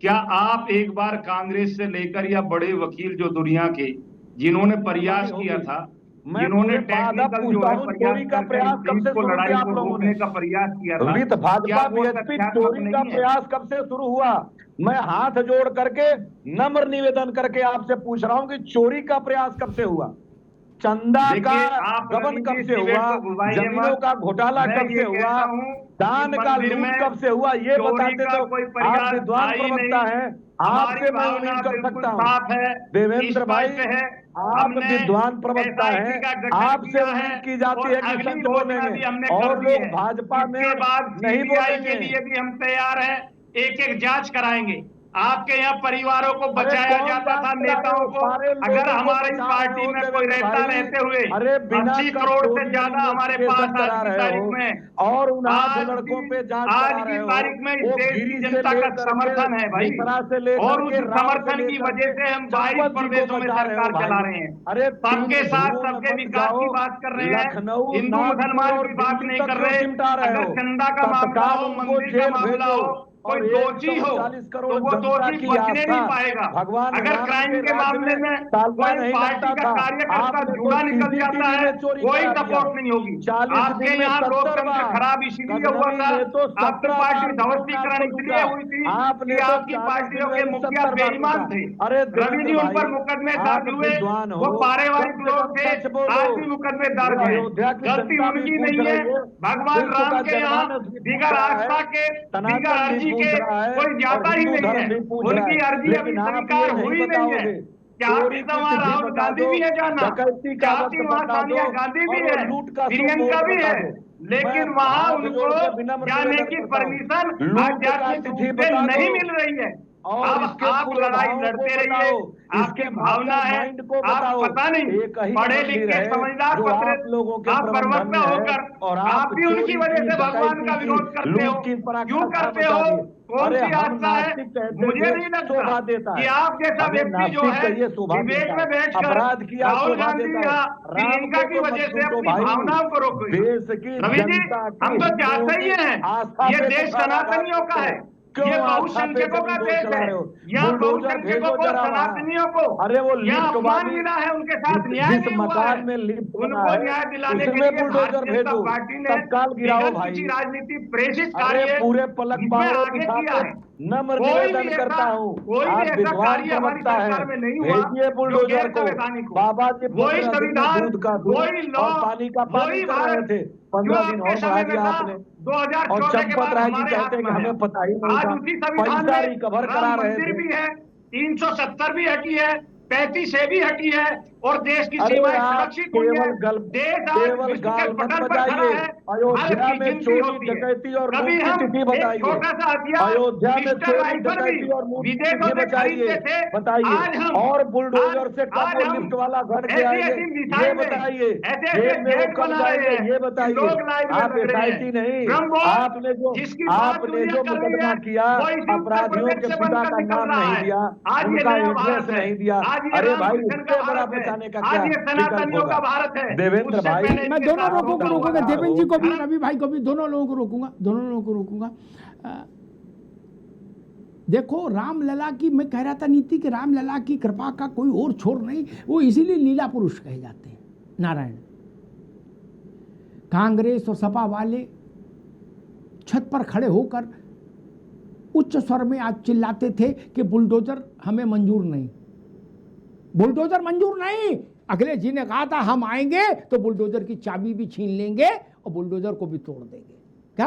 क्या आप एक बार कांग्रेस से लेकर या बड़े वकील जो दुनिया के जिन्होंने प्रयास किया था, जिन्होंने टेक्निकल जो है चोरी का प्रयास कब से शुरू किया आप लोगों ने? का प्रयास किया था, भाजपा बीएसपी चोरी का प्रयास कब से शुरू हुआ? मैं हाथ जोड़ करके नम्र निवेदन करके आपसे पूछ रहा हूं कि चोरी का प्रयास कब से हुआ? चंदा का गबन कब से हुआ? जमीनों का घोटाला कब से हुआ? दान का लूट कब से हुआ? ये बताते तो आप विद्वान प्रवक्ता हैं, आपसे मैं उम्मीद कर सकता हूँ। देवेंद्र भाई, आप विद्वान प्रवक्ता हैं, आपसे उम्मीद की जाती है कि सच बोलेंगे, और लोग भाजपा में नहीं बोलेंगे। लिए भी हम तैयार हैं, एक जांच कराएंगे। आपके यहाँ परिवारों को बचाया जाता था, नेताओं को। अगर हमारी पार्टी में कोई रहता रहते हुए 80 करोड़ से ज्यादा हमारे पास आज की तारीख में, और लड़कों पे आज की तारीख में इस देश की जनता का समर्थन है भाई, और उस समर्थन की वजह से हम 22 प्रदेशों में सरकार चला रहे हैं। सबके साथ सबके विकास की बात कर रहे हैं, हिंदू मुसलमान की बात नहीं कर रहे। अगर चंदा का मामला हो, मंदिर का मामला हो, कोई दोषी हो तो वो दोषी बचने नहीं पाएगा। अगर क्राइम के मामले में कोई पार्टी का कार्यकर्ता जुड़ा निकल जाता है, कोई सपोर्ट नहीं होगी। आपके यहाँ लोकतंत्र खराब इसलिए हुआ था, आपकी पार्टी धवस्तीकरण इसलिए हुई थी कि आपकी पार्टियों के मुखिया बेईमान थे। रवि जी उन पर मुकदमे दर्ज हुए, वो पारिवारिक लोग थे, आज भी मुकदमे दर्ज है। गलती उनकी नहीं है। भगवान राम के यहाँ दिगर आस्था के, दिगर अर्जी के कोई ज्यादा ही नहीं है। उनकी अर्जी अभी स्वीकार हुई नहीं है। चाहती तो वहाँ राहुल गांधी भी है जाना, चाहती वहाँ सोनिया गांधी भी है, प्रियंका भी है, लेकिन वहाँ उनको जाने की परमिशन आध्यात्मिक रूप से नहीं मिल रही है। अब आप लड़ाई लड़ते रहिए, आपकी भावना है, आप पता नहीं पढ़े लिखे समझदार आप प्रवक्ता होकर आप भी उनकी वजह से भगवान का विरोध करते हो। क्यों करते हो? कौन सी आस्था है? मुझे नहीं लगता कि आप जैसा व्यक्ति जो है विवेक में बैठकर राहुल गांधी या प्रियंका की वजह से अपनी भावनाओं को रोके। रवि जी, हम तो चाहते ही हैं, ये देश सनातनियों का है, ये बहुसंख्यकों का देश है। यहाँ बहुसंख्यकों को, सनातनियों को यहाँ अपमान मिला है, उनके साथ न्याय नहीं हुआ है। उनको न्याय दिलाने के लिए भारतीय जनता पार्टी ने किसी राजनीति प्रेषित कार्य आगे किया है। कोई भी ऐसा कार्य हमारी सरकार में नहीं हुआ जो गैर संवैधानिक हो। वही संविधान, वही लॉ, वही भारत जो आपके समय में था 2014 के बाद हमारे हाथ में है। आज उसी संविधान में राम मंदिर भी है, 370 भी हटी है, 35 से भी हटी है, और देश की सीमाएं सुरक्षित हुई है। देश आज विश्व के पटल पर खड़ा है। भारत की गिनती होती है। कभी हम एक छोटा सा हथियार पिस्टल राइफल भी विदेशों से खरीदते थे। आज हम और बुलडोजर से लिफ्ट वाला घर ऐसी मिसाइल बताइए, ऐसे जेट बना रहे हैं, ये बताइए लोग लाइव लग रहे हैं। आपने जो मुकदमा किया, अपराधियों के पिता का नाम नहीं दिया, उनका एड्रेस नहीं दिया। अरे भाई, इससे बड़ा आज ये सनातनियों का भारत है। देवेंद्र भाई, मैं दोनों लोगों को रोकूंगा, देवेंद्र जी को भी, रवि भाई को भी, दोनों लोगों को रोकूंगा। देखो, रामलला की, मैं कह रहा था नीति कि रामलला की कृपा का कोई और छोर नहीं, वो इसीलिए लीला पुरुष कहे जाते हैं। नारायण, कांग्रेस और सपा वाले छत पर खड़े होकर उच्च स्वर में आज चिल्लाते थे कि बुलडोजर हमें मंजूर नहीं, बुलडोजर मंजूर नहीं। अखिलेश जी ने कहा था हम आएंगे तो बुलडोजर की चाबी भी छीन लेंगे और बुलडोजर को भी तोड़ देंगे। क्या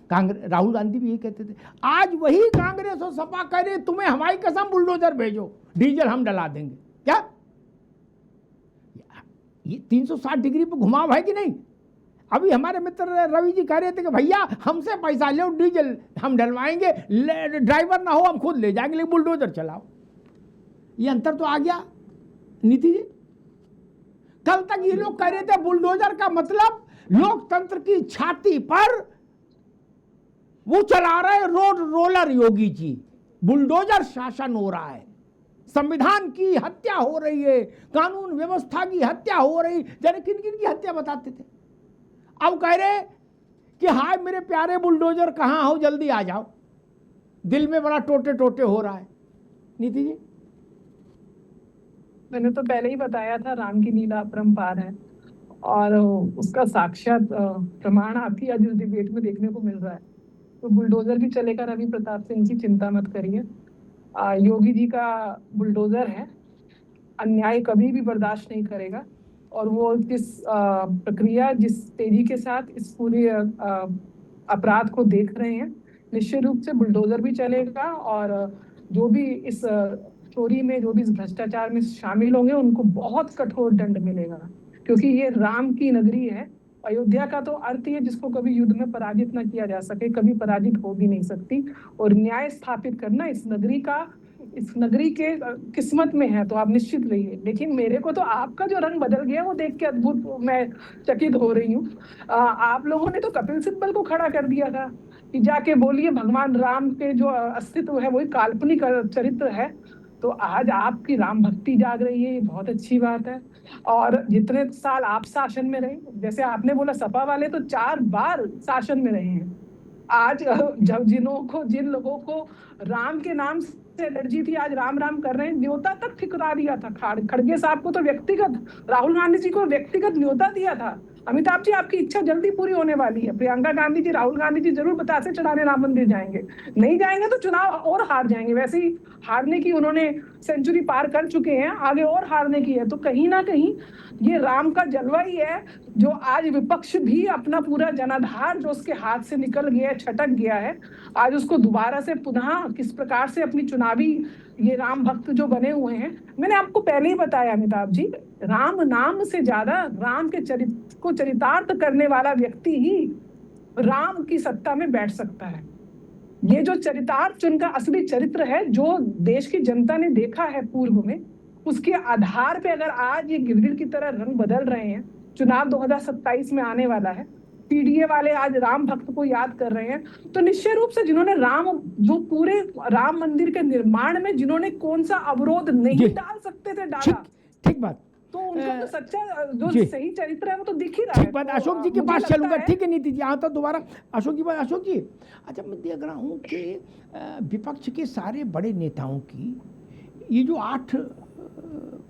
कांग्रेस, राहुल गांधी भी यही कहते थे। आज वही कांग्रेस और सपा कह रहे तुम्हें हमारी कसम बुलडोजर भेजो, डीजल हम डला देंगे। क्या ये 360 डिग्री पे घुमाव है कि नहीं? अभी हमारे मित्र रवि जी कह रहे थे कि भैया हमसे पैसा लो, डीजल हम डलवाएंगे, ड्राइवर ना हो हम खुद ले जाएंगे, लेकिन बुलडोजर चलाओ। ये अंतर तो आ गया नीति जी। कल तक ये लोग कह रहे थे बुलडोजर का मतलब लोकतंत्र की छाती पर वो चला रहे road roller Yogi ji, bulldozer शासन हो रहा है, संविधान की हत्या हो रही है, कानून व्यवस्था की हत्या हो रही। जाने किन किन की हत्या बताते थे। अब कह रहे कि हाय मेरे प्यारे बुलडोजर कहाँ हो, जल्दी आ जाओ, दिल में बड़ा टोटे टोटे हो रहा है। नीति जी, मैंने तो पहले ही बताया था राम की लीला अपरंपार है, और उसका साक्षात प्रमाण आपकी आज इस डिबेट में देखने को मिल रहा है। तो बुलडोजर भी चलेगा, रवि प्रताप सिंह जी चिंता मत करिए। योगी जी का बुलडोजर है, अन्याय कभी भी बर्दाश्त नहीं करेगा, और वो जिस प्रक्रिया, जिस तेजी के साथ इस पूरे अपराध को देख रहे हैं, निश्चित रूप से बुलडोजर भी चलेगा, और जो भी इस चोरी में, जो भी इस भ्रष्टाचार में शामिल होंगे उनको बहुत कठोर दंड मिलेगा, क्योंकि ये राम की नगरी है। अयोध्या का तो अर्थ ही है जिसको कभी युद्ध में पराजित ना किया जा सके, कभी पराजित हो भी नहीं सकती, और न्याय स्थापित करना इस नगरी के किस्मत में है, तो आप निश्चित रहिए। लेकिन मेरे को तो आपका जो रंग बदल गया वो देख के अद्भुत मैं चकित हो रही हूँ। आप लोगों ने तो कपिल सिब्बल को खड़ा कर दिया था कि जाके बोलिए भगवान राम के जो अस्तित्व है वही काल्पनिक चरित्र है। तो आज आपकी राम भक्ति जाग रही है, ये बहुत अच्छी बात है। और जितने साल आप शासन में रहे, जैसे आपने बोला सपा वाले तो 4 बार शासन में रहे हैं, आज जिन लोगों को राम के नाम से एलर्जी थी, आज राम राम कर रहे हैं। न्योता तक ठुकरा दिया था खड़गे साहब को, तो व्यक्तिगत राहुल गांधी जी को व्यक्तिगत न्योता दिया था। अमिताभ जी, आपकी इच्छा जल्दी पूरी होने वाली है। प्रियंका गांधी जी, राहुल गांधी जी जरूर बतासे चढ़ाने राम मंदिर जाएंगे। नहीं जाएंगे तो चुनाव और हार जाएंगे। वैसे ही हारने की उन्होंने सेंचुरी पार कर चुके हैं, आगे और हारने की है। तो कहीं ना कहीं ये राम का जलवा ही है, जो आज विपक्ष भी अपना पूरा जनाधार जो उसके हाथ से निकल गया है, छटक गया है, आज उसको दोबारा से पुनः किस प्रकार से अपनी चुनावी ये राम भक्त जो बने हुए हैं। मैंने आपको पहले ही बताया अमिताभ जी, राम नाम से ज्यादा राम के चरित्र को चरितार्थ करने वाला व्यक्ति ही राम की सत्ता में बैठ सकता है। ये जो चरितार्थ, उनका असली चरित्र है, जो देश की जनता ने देखा है पूर्व में, उसके आधार पे अगर आज ये गिरगिट की तरह रंग बदल रहे हैं, चुनाव 2027 में आने वाला है, पीडीए वाले आज राम भक्त को याद कर रहे हैं, तो निश्चय रूप से जिन्होंने जो पूरे राम मंदिर के निर्माण में जिन्होंने कौन सा अवरोध नहीं डाल सकते थे डाला। ठीक बात। तो उनका तो सच्चा जो सही चरित्र है वो तो दिख ही रहा है। ठीक बात। अशोक जी के पास चलूंगा, ठीक है नीति जी, आता दोबारा अशोक जी। अशोक जी, अच्छा मैं देख रहा हूँ कि विपक्ष के सारे बड़े नेताओं की ये जो 8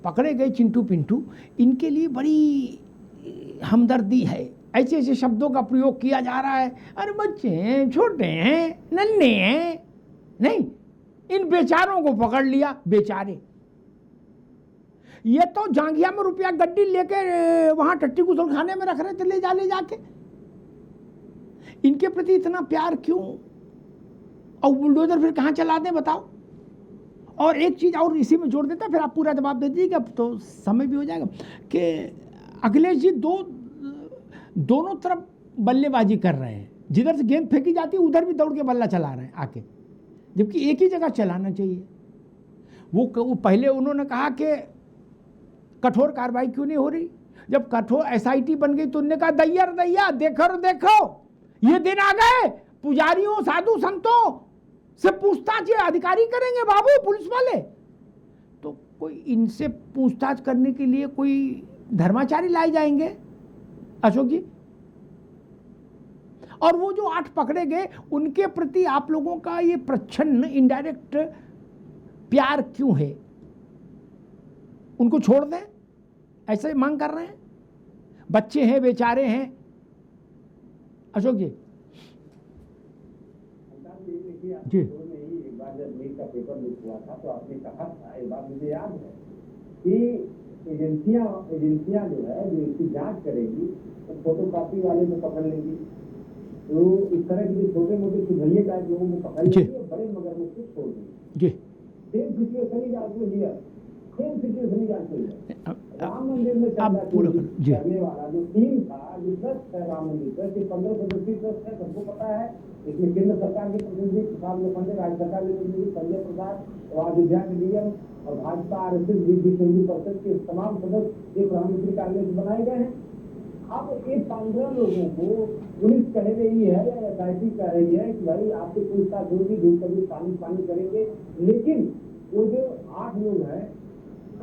पकड़े गए चिंटू पिंटू, इनके लिए बड़ी हमदर्दी है। ऐसे ऐसे शब्दों का प्रयोग किया जा रहा है, अरे बच्चे हैं, छोटे हैं, नन्हे हैं, नहीं इन बेचारों को पकड़ लिया। बेचारे ये तो जांघिया में रुपया गड्डी लेके वहां टट्टी गुसलखाने में रख रहे थे, ले जाके। इनके प्रति इतना प्यार क्यों? और बुलडोजर फिर कहां चला दें बताओ। और एक चीज और इसी में जोड़ देता, फिर आप पूरा जवाब दे दीजिएगा, तो समय भी हो जाएगा, कि अखिलेश जी दोनों तरफ बल्लेबाजी कर रहे हैं। जिधर से गेंद फेंकी जाती है उधर भी दौड़ के बल्ला चला रहे हैं आके, जबकि एक ही जगह चलाना चाहिए। वो पहले उन्होंने कहा कि कठोर कार्रवाई क्यों नहीं हो रही, जब कठोर एसआईटी बन गई तो उन्होंने कहा दैया देखो ये दिन आ गए, पुजारियों साधु संतों से पूछताछ ये अधिकारी करेंगे बाबू, पुलिस वाले। तो कोई इनसे पूछताछ करने के लिए कोई धर्माचारी लाए जाएंगे अशोक जी। और वो जो 8 पकड़े गए, उनके प्रति आप लोगों का ये प्रच्छन्न इनडायरेक्ट प्यार क्यों है? उनको छोड़ दें, ऐसे मांग कर रहे हैं। बच्चे हैं, बेचारे हैं। अशोक जी जी, एक बार जब नीट का पेपर लीक हुआ था तो आपने कहा था, एक बात मुझे याद है, कि एजेंसियां जो है जो इसकी जांच करेगी तो फोटोकॉपी वाले को पकड़ लेंगी, तो इस तरह के छोटे मोटे सुधरिए टाइप लोगों को पकड़ लेंगे, बड़े मगरमच्छ को छोड़ देंगे। सेम सिचुएशन ही जांच हुई है। राम मंदिर में करने वाला जो टीम था, जो ट्रस्ट है राम मंदिर ट्रस्ट, 15 सदस्यीय ट्रस्ट है, सबको पता है। इसमें केंद्र सरकार के प्रतिनिधि प्रसाद लोखंडे, राज्य सरकार के प्रतिनिधि संजय प्रसाद और अयोध्या के डीएम और भाजपा आरएसएस विश्व हिंदू परिषद के तमाम सदस्य ये प्रधानमंत्री कार्यालय से बनाए गए हैं। अब ये 15 लोगों को पुलिस कह रही है या एसआईटी कह रही है कि भाई आपसे पूछताछ होगी, जो कभी पानी करेंगे, लेकिन वो जो 8 लोग हैं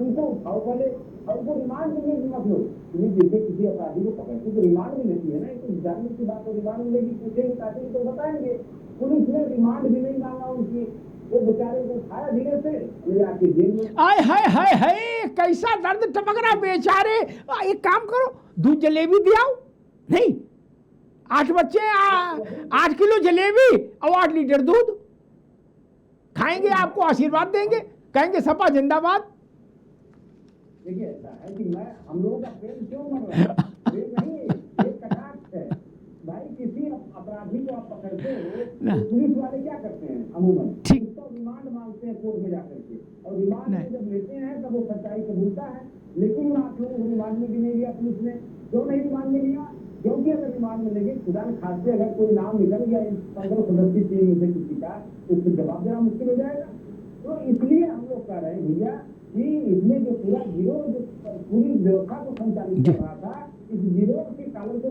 उनको उठाओ पहले, और उनको रिमांड मिलने की मत लो। जैसे किसी अपराधी को पकड़ते तो रिमांड भी लेती है ना, तो जानने की बात तो रिमांड मिलेगी, पूछेंगे काटेंगे तो बताएंगे। पुलिस ने रिमांड भी नहीं मांगा उनकी, वो बेचारे को उठाया धीरे से ले जाके जेल में। आय हाय कैसा दर्द टपक रहा बेचारे। एक काम करो, दूध जलेबी दियाओ, नहीं 8 बच्चे 8 किलो जलेबी और 8 लीटर दूध खाएंगे, आपको आशीर्वाद देंगे, कहेंगे सपा जिंदाबाद। देखिए ऐसा है कि हम लोगों का प्रेम क्यों मर रहा है? प्रेम नहीं, एक कटाक्ष है भाई। किसी अपराधी को आप पकड़ते हो तो पुलिस वाले क्या करते हैं अमूमन, तो रिमांड मांगते हैं कोर्ट में जाकर के, और रिमांड में जब लेते हैं तब वो सच्चाई कबूलता है। लेकिन आप लोगों को रिमांड में भी नहीं लिया पुलिस ने। क्यों नहीं रिमांड में लिया? क्योंकि अगर रिमांड में लेंगे, खुदा न खास्ते अगर कोई नाम निकल गया 15 सदस्यीय टीम में से किसी का, तो उसको जवाब देना मुश्किल हो जाएगा। तो इसलिए हम लोग कह रहे हैं भैया कि इसमें जो पूरा गिरोह जो पूरी व्यवस्था को संचालित कर रहा था, इस गिरोह के कारण को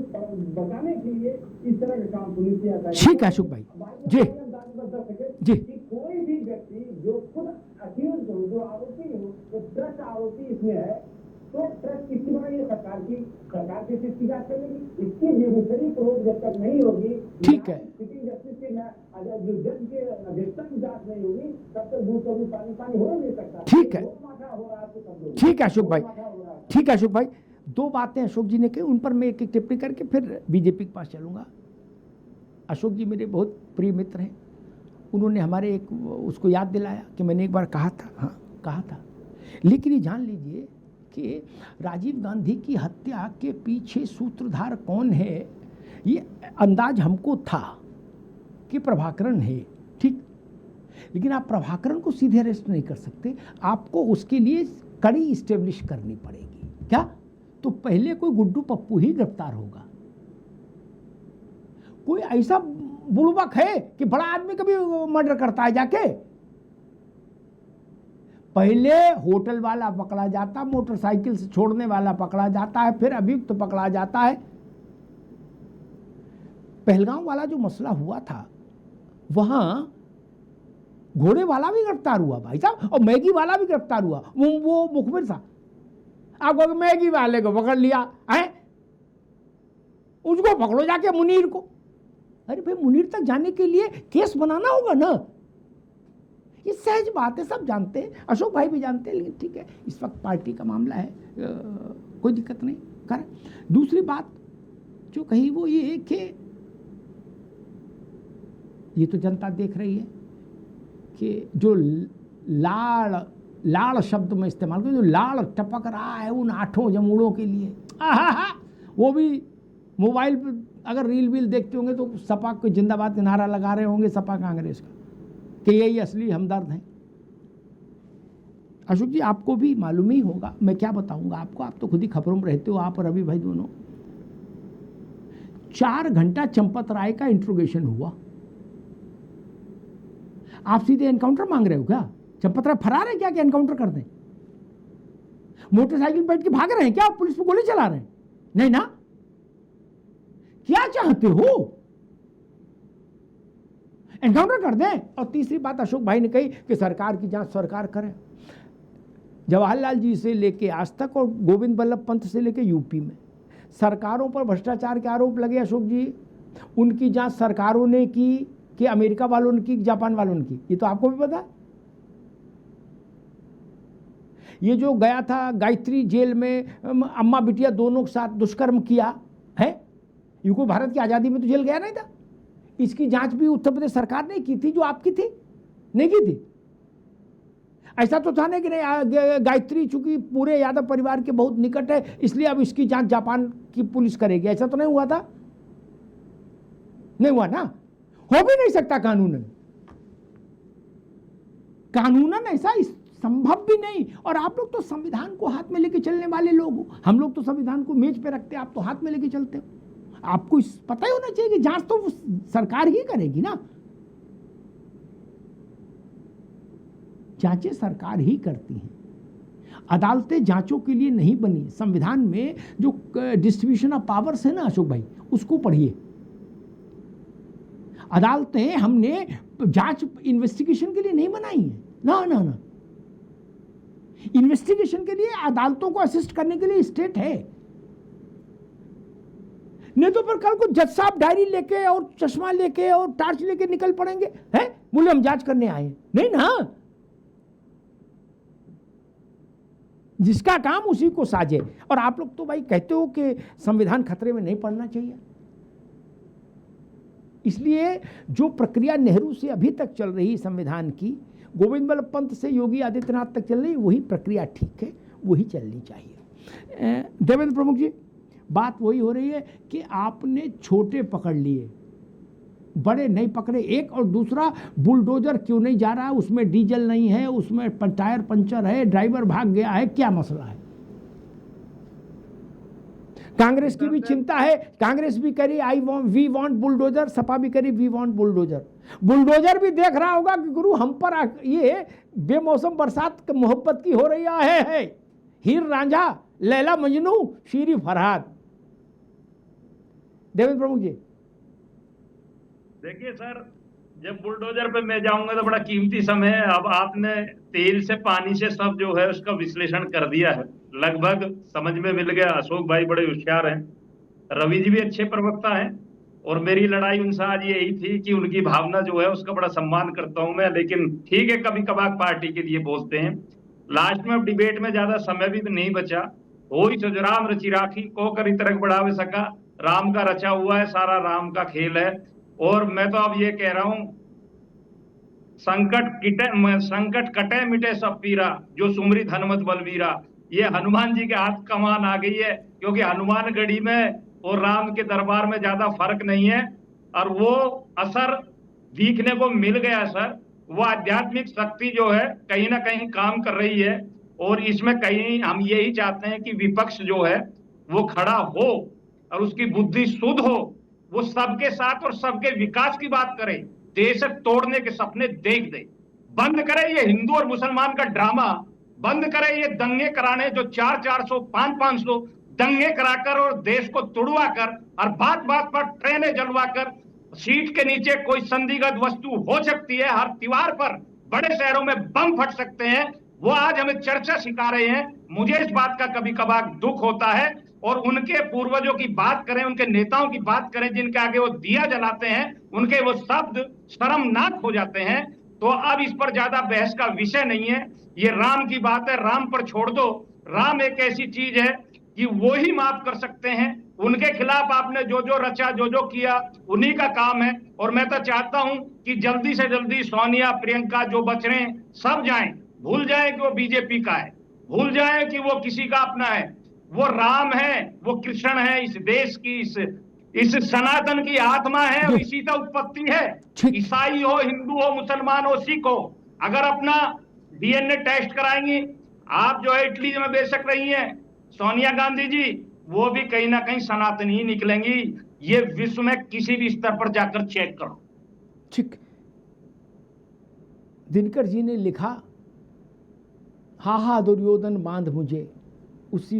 बचाने के लिए इस तरह का काम पुलिस किया था। ठीक है अशोक भाई जी जी। कोई भी व्यक्ति जो खुद अक्यूज हो, जो आरोपी हो, जो ट्रस्ट आरोपी इसमें है, तो ट्रस्ट किसकी बनाई है? सरकार की। सरकार किस चीज की जांच करेगी? इसकी जुडिशरी प्रोब जब तक नहीं होगी, ठीक है, सिटिंग जस्टिस के जो जज के अध्यक्षता की जांच नहीं होगी, तब तक दूध कभी पानी पानी हो नहीं सकता। ठीक है, माथा हो रहा है आपको सब लोग। ठीक है अशोक भाई, माथा हो रहा है। ठीक है अशोक भाई, दो बातें अशोक जी ने कही, उन पर मैं एक एक टिप्पणी करके फिर बीजेपी के पास चलूंगा। अशोक जी मेरे बहुत प्रिय मित्र हैं, उन्होंने हमारे एक उसको याद दिलाया कि मैंने एक बार कहा था, हाँ कहा था, लेकिन ये जान लीजिए कि राजीव गांधी की हत्या के पीछे सूत्रधार कौन है, ये अंदाज हमको था कि प्रभाकरण है, ठीक, लेकिन आप प्रभाकरण को सीधे अरेस्ट नहीं कर सकते, आपको उसके लिए कड़ी इस्टेब्लिश करनी पड़ेगी। क्या? तो पहले कोई गुड्डू पप्पू ही गिरफ्तार होगा। कोई ऐसा बुड़बक है कि बड़ा आदमी कभी मर्डर करता है जाके? पहले होटल वाला पकड़ा जाता, मोटरसाइकिल से छोड़ने वाला पकड़ा जाता है, फिर अभियुक्त तो पकड़ा जाता है। पहलगांव वाला जो मसला हुआ था, वहां घोड़े वाला भी गिरफ्तार हुआ भाई साहब, और मैगी वाला भी गिरफ्तार हुआ। वो मुखबिर था, आपको मैगी वाले को पकड़ लिया है, उसको पकड़ो जाके मुनीर को। अरे भाई, मुनीर तक जाने के लिए केस बनाना होगा ना, ये सहज बात है, सब जानते हैं, अशोक भाई भी जानते हैं, लेकिन ठीक है, इस वक्त पार्टी का मामला है, कोई दिक्कत नहीं कर। दूसरी बात जो कही वो ये कि ये तो जनता देख रही है कि जो लाड़ शब्द में इस्तेमाल कर, जो लाड़ टपक रहा है उन 8 जमूड़ों के लिए, वो भी मोबाइल पर अगर रील वील देखते होंगे तो सपा को जिंदाबाद का नारा लगा रहे होंगे, सपा कांग्रेस का, कि यही असली हमदर्द हैं। अशोक जी, आपको भी मालूम ही होगा, मैं क्या बताऊंगा आपको, आप तो खुद ही खबरों में रहते हो, आप और रवि भाई दोनों। 4 घंटा चंपत राय का इंट्रोगेशन हुआ। आप सीधे एनकाउंटर मांग रहे हो क्या? चंपत राय फरार है क्या कि एनकाउंटर कर दें? मोटरसाइकिल बैठ के भाग रहे हैं क्या? पुलिस पे गोली चला रहे हैं? नहीं ना, क्या चाहते हो? एनकाउंटर कर दें। और तीसरी बात अशोक भाई ने कही कि सरकार की जांच सरकार करे। जवाहरलाल जी से लेके आज तक और गोविंद बल्लभ पंत से लेके यूपी में सरकारों पर भ्रष्टाचार के आरोप लगे अशोक जी, उनकी जांच सरकारों ने की कि अमेरिका वालों ने की, जापान वालों ने की, ये तो आपको भी पता है। ये जो गया था गायत्री जेल में, अम्मा बिटिया दोनों के साथ दुष्कर्म किया है, ये कोई भारत की आज़ादी में तो जेल गया नहीं था। इसकी जांच भी उत्तर प्रदेश सरकार ने की थी, जो आपकी थी, नहीं की थी। ऐसा तो था नहीं कि नहीं, गायत्री चूंकि पूरे यादव परिवार के बहुत निकट है इसलिए अब इसकी जांच जापान की पुलिस करेगी, ऐसा तो नहीं हुआ था, नहीं हुआ ना, हो भी नहीं सकता कानूनन। कानूनन ऐसा संभव भी नहीं। और आप लोग तो संविधान को हाथ में लेके चलने वाले लोग हो, हम लोग तो संविधान को मेज पे रखते हैं, आप तो हाथ में लेके चलते हो। आपको पता ही होना चाहिए कि जांच तो सरकार ही करेगी ना, जांचें सरकार ही करती हैं। अदालतें जांचों के लिए नहीं बनी। संविधान में जो डिस्ट्रीब्यूशन ऑफ पावर्स है ना अशोक भाई, उसको पढ़िए। अदालतें हमने जांच इन्वेस्टिगेशन के लिए नहीं बनाई है, ना ना ना, इन्वेस्टिगेशन के लिए अदालतों को असिस्ट करने के लिए स्टेट है। नहीं तो फिर कल को जज साहब डायरी लेके और चश्मा लेके और टार्च लेके निकल पड़ेंगे, हैं बोले हम जांच करने आए, नहीं ना, जिसका काम उसी को साजे। और आप लोग तो भाई कहते हो कि संविधान खतरे में नहीं पड़ना चाहिए, इसलिए जो प्रक्रिया नेहरू से अभी तक चल रही संविधान की, गोविंद बल्लभ पंत से योगी आदित्यनाथ तक चल रही, वही प्रक्रिया ठीक है, वही चलनी चाहिए। देवेंद्र प्रमुख जी, बात वही हो रही है कि आपने छोटे पकड़ लिए, बड़े नहीं पकड़े। एक और दूसरा, बुलडोजर क्यों नहीं जा रहा है, उसमें डीजल नहीं है, उसमें टायर पंचर है, ड्राइवर भाग गया है, क्या मसला है? कांग्रेस की भी चिंता है, कांग्रेस भी करी वी वांट बुलडोजर, सपा भी करी वी वांट बुलडोजर। बुलडोजर भी देख रहा होगा कि गुरु हम पर ये बेमौसम बरसात मोहब्बत की हो रही है। हीर रांझा, लैला मजनू, शीरी फरहाद। देवेंद्र प्रमुख जी, देखिए सर, जब बुलडोजर पे मैं जाऊंगा तो बड़ा कीमती समय है। अब आपने तेल से पानी से सब जो है उसका विश्लेषण कर दिया है, लगभग समझ में मिल गया। अशोक भाई बड़े होशियार हैं, रवि जी भी अच्छे प्रवक्ता हैं, और मेरी लड़ाई उनसे आज यही थी कि उनकी भावना जो है उसका बड़ा सम्मान करता हूं मैं, लेकिन ठीक है कभी कभार पार्टी के लिए बोलते हैं। लास्ट में अब डिबेट में ज्यादा समय भी नहीं बचा। हो ही सज राम रचि राखी को कर इतरक बढ़ावे सका, राम का रचा हुआ है, सारा राम का खेल है। और मैं तो अब ये कह रहा हूं, संकट कटे मिटे सब पीरा, जो सुमरी हनुमत बलवीरा। ये हनुमान जी के हाथ कमान आ गई है, क्योंकि हनुमान गढ़ी में और राम के दरबार में ज्यादा फर्क नहीं है, और वो असर दिखने को मिल गया सर। वो आध्यात्मिक शक्ति जो है कहीं ना कहीं काम कर रही है, और इसमें कहीं हम यही चाहते हैं कि विपक्ष जो है वो खड़ा हो और उसकी बुद्धि शुद्ध हो, वो सबके साथ और सबके विकास की बात करे, देश तोड़ने के सपने देख दे, बंद करे ये हिंदू और मुसलमान का ड्रामा, बंद करे ये दंगे कराने जो 400-400 500-500 दंगे कराकर और देश को तुड़वा कर और बात बात पर ट्रेनें जलवा कर, सीट के नीचे कोई संदिग्ध वस्तु हो सकती है, हर दीवार पर बड़े शहरों में बम फट सकते हैं, वो आज हमें चर्चा सिखा रहे हैं। मुझे इस बात का कभी कभार दुख होता है, और उनके पूर्वजों की बात करें, उनके नेताओं की बात करें जिनके आगे वो दिया जलाते हैं, उनके वो शब्द शर्मनाक हो जाते हैं। तो अब इस पर ज्यादा बहस का विषय नहीं है, ये राम की बात है, राम पर छोड़ दो। राम एक ऐसी चीज है कि वो ही माफ कर सकते हैं। उनके खिलाफ आपने जो जो रचा, जो जो किया, उन्हीं का काम है। और मैं तो चाहता हूं कि जल्दी से जल्दी सोनिया, प्रियंका जो बच रहे हैं सब जाएं, भूल जाएं कि वो बीजेपी का है, भूल जाएं कि वो किसी का अपना है। वो राम है, वो कृष्ण है, इस देश की, इस सनातन की आत्मा है, और इसी का उत्पत्ति है। ईसाई हो, हिंदू हो, मुसलमान हो, सिख हो, अगर अपना डीएनए टेस्ट कराएंगी, आप जो है इटली में बेशक रही हैं सोनिया गांधी जी, वो भी कहीं ना कहीं सनातन ही निकलेंगी। ये विश्व में किसी भी स्तर पर जाकर चेक करो। ठीक, दिनकर जी ने लिखा, हा हा दुर्योधन बांध मुझे, उसी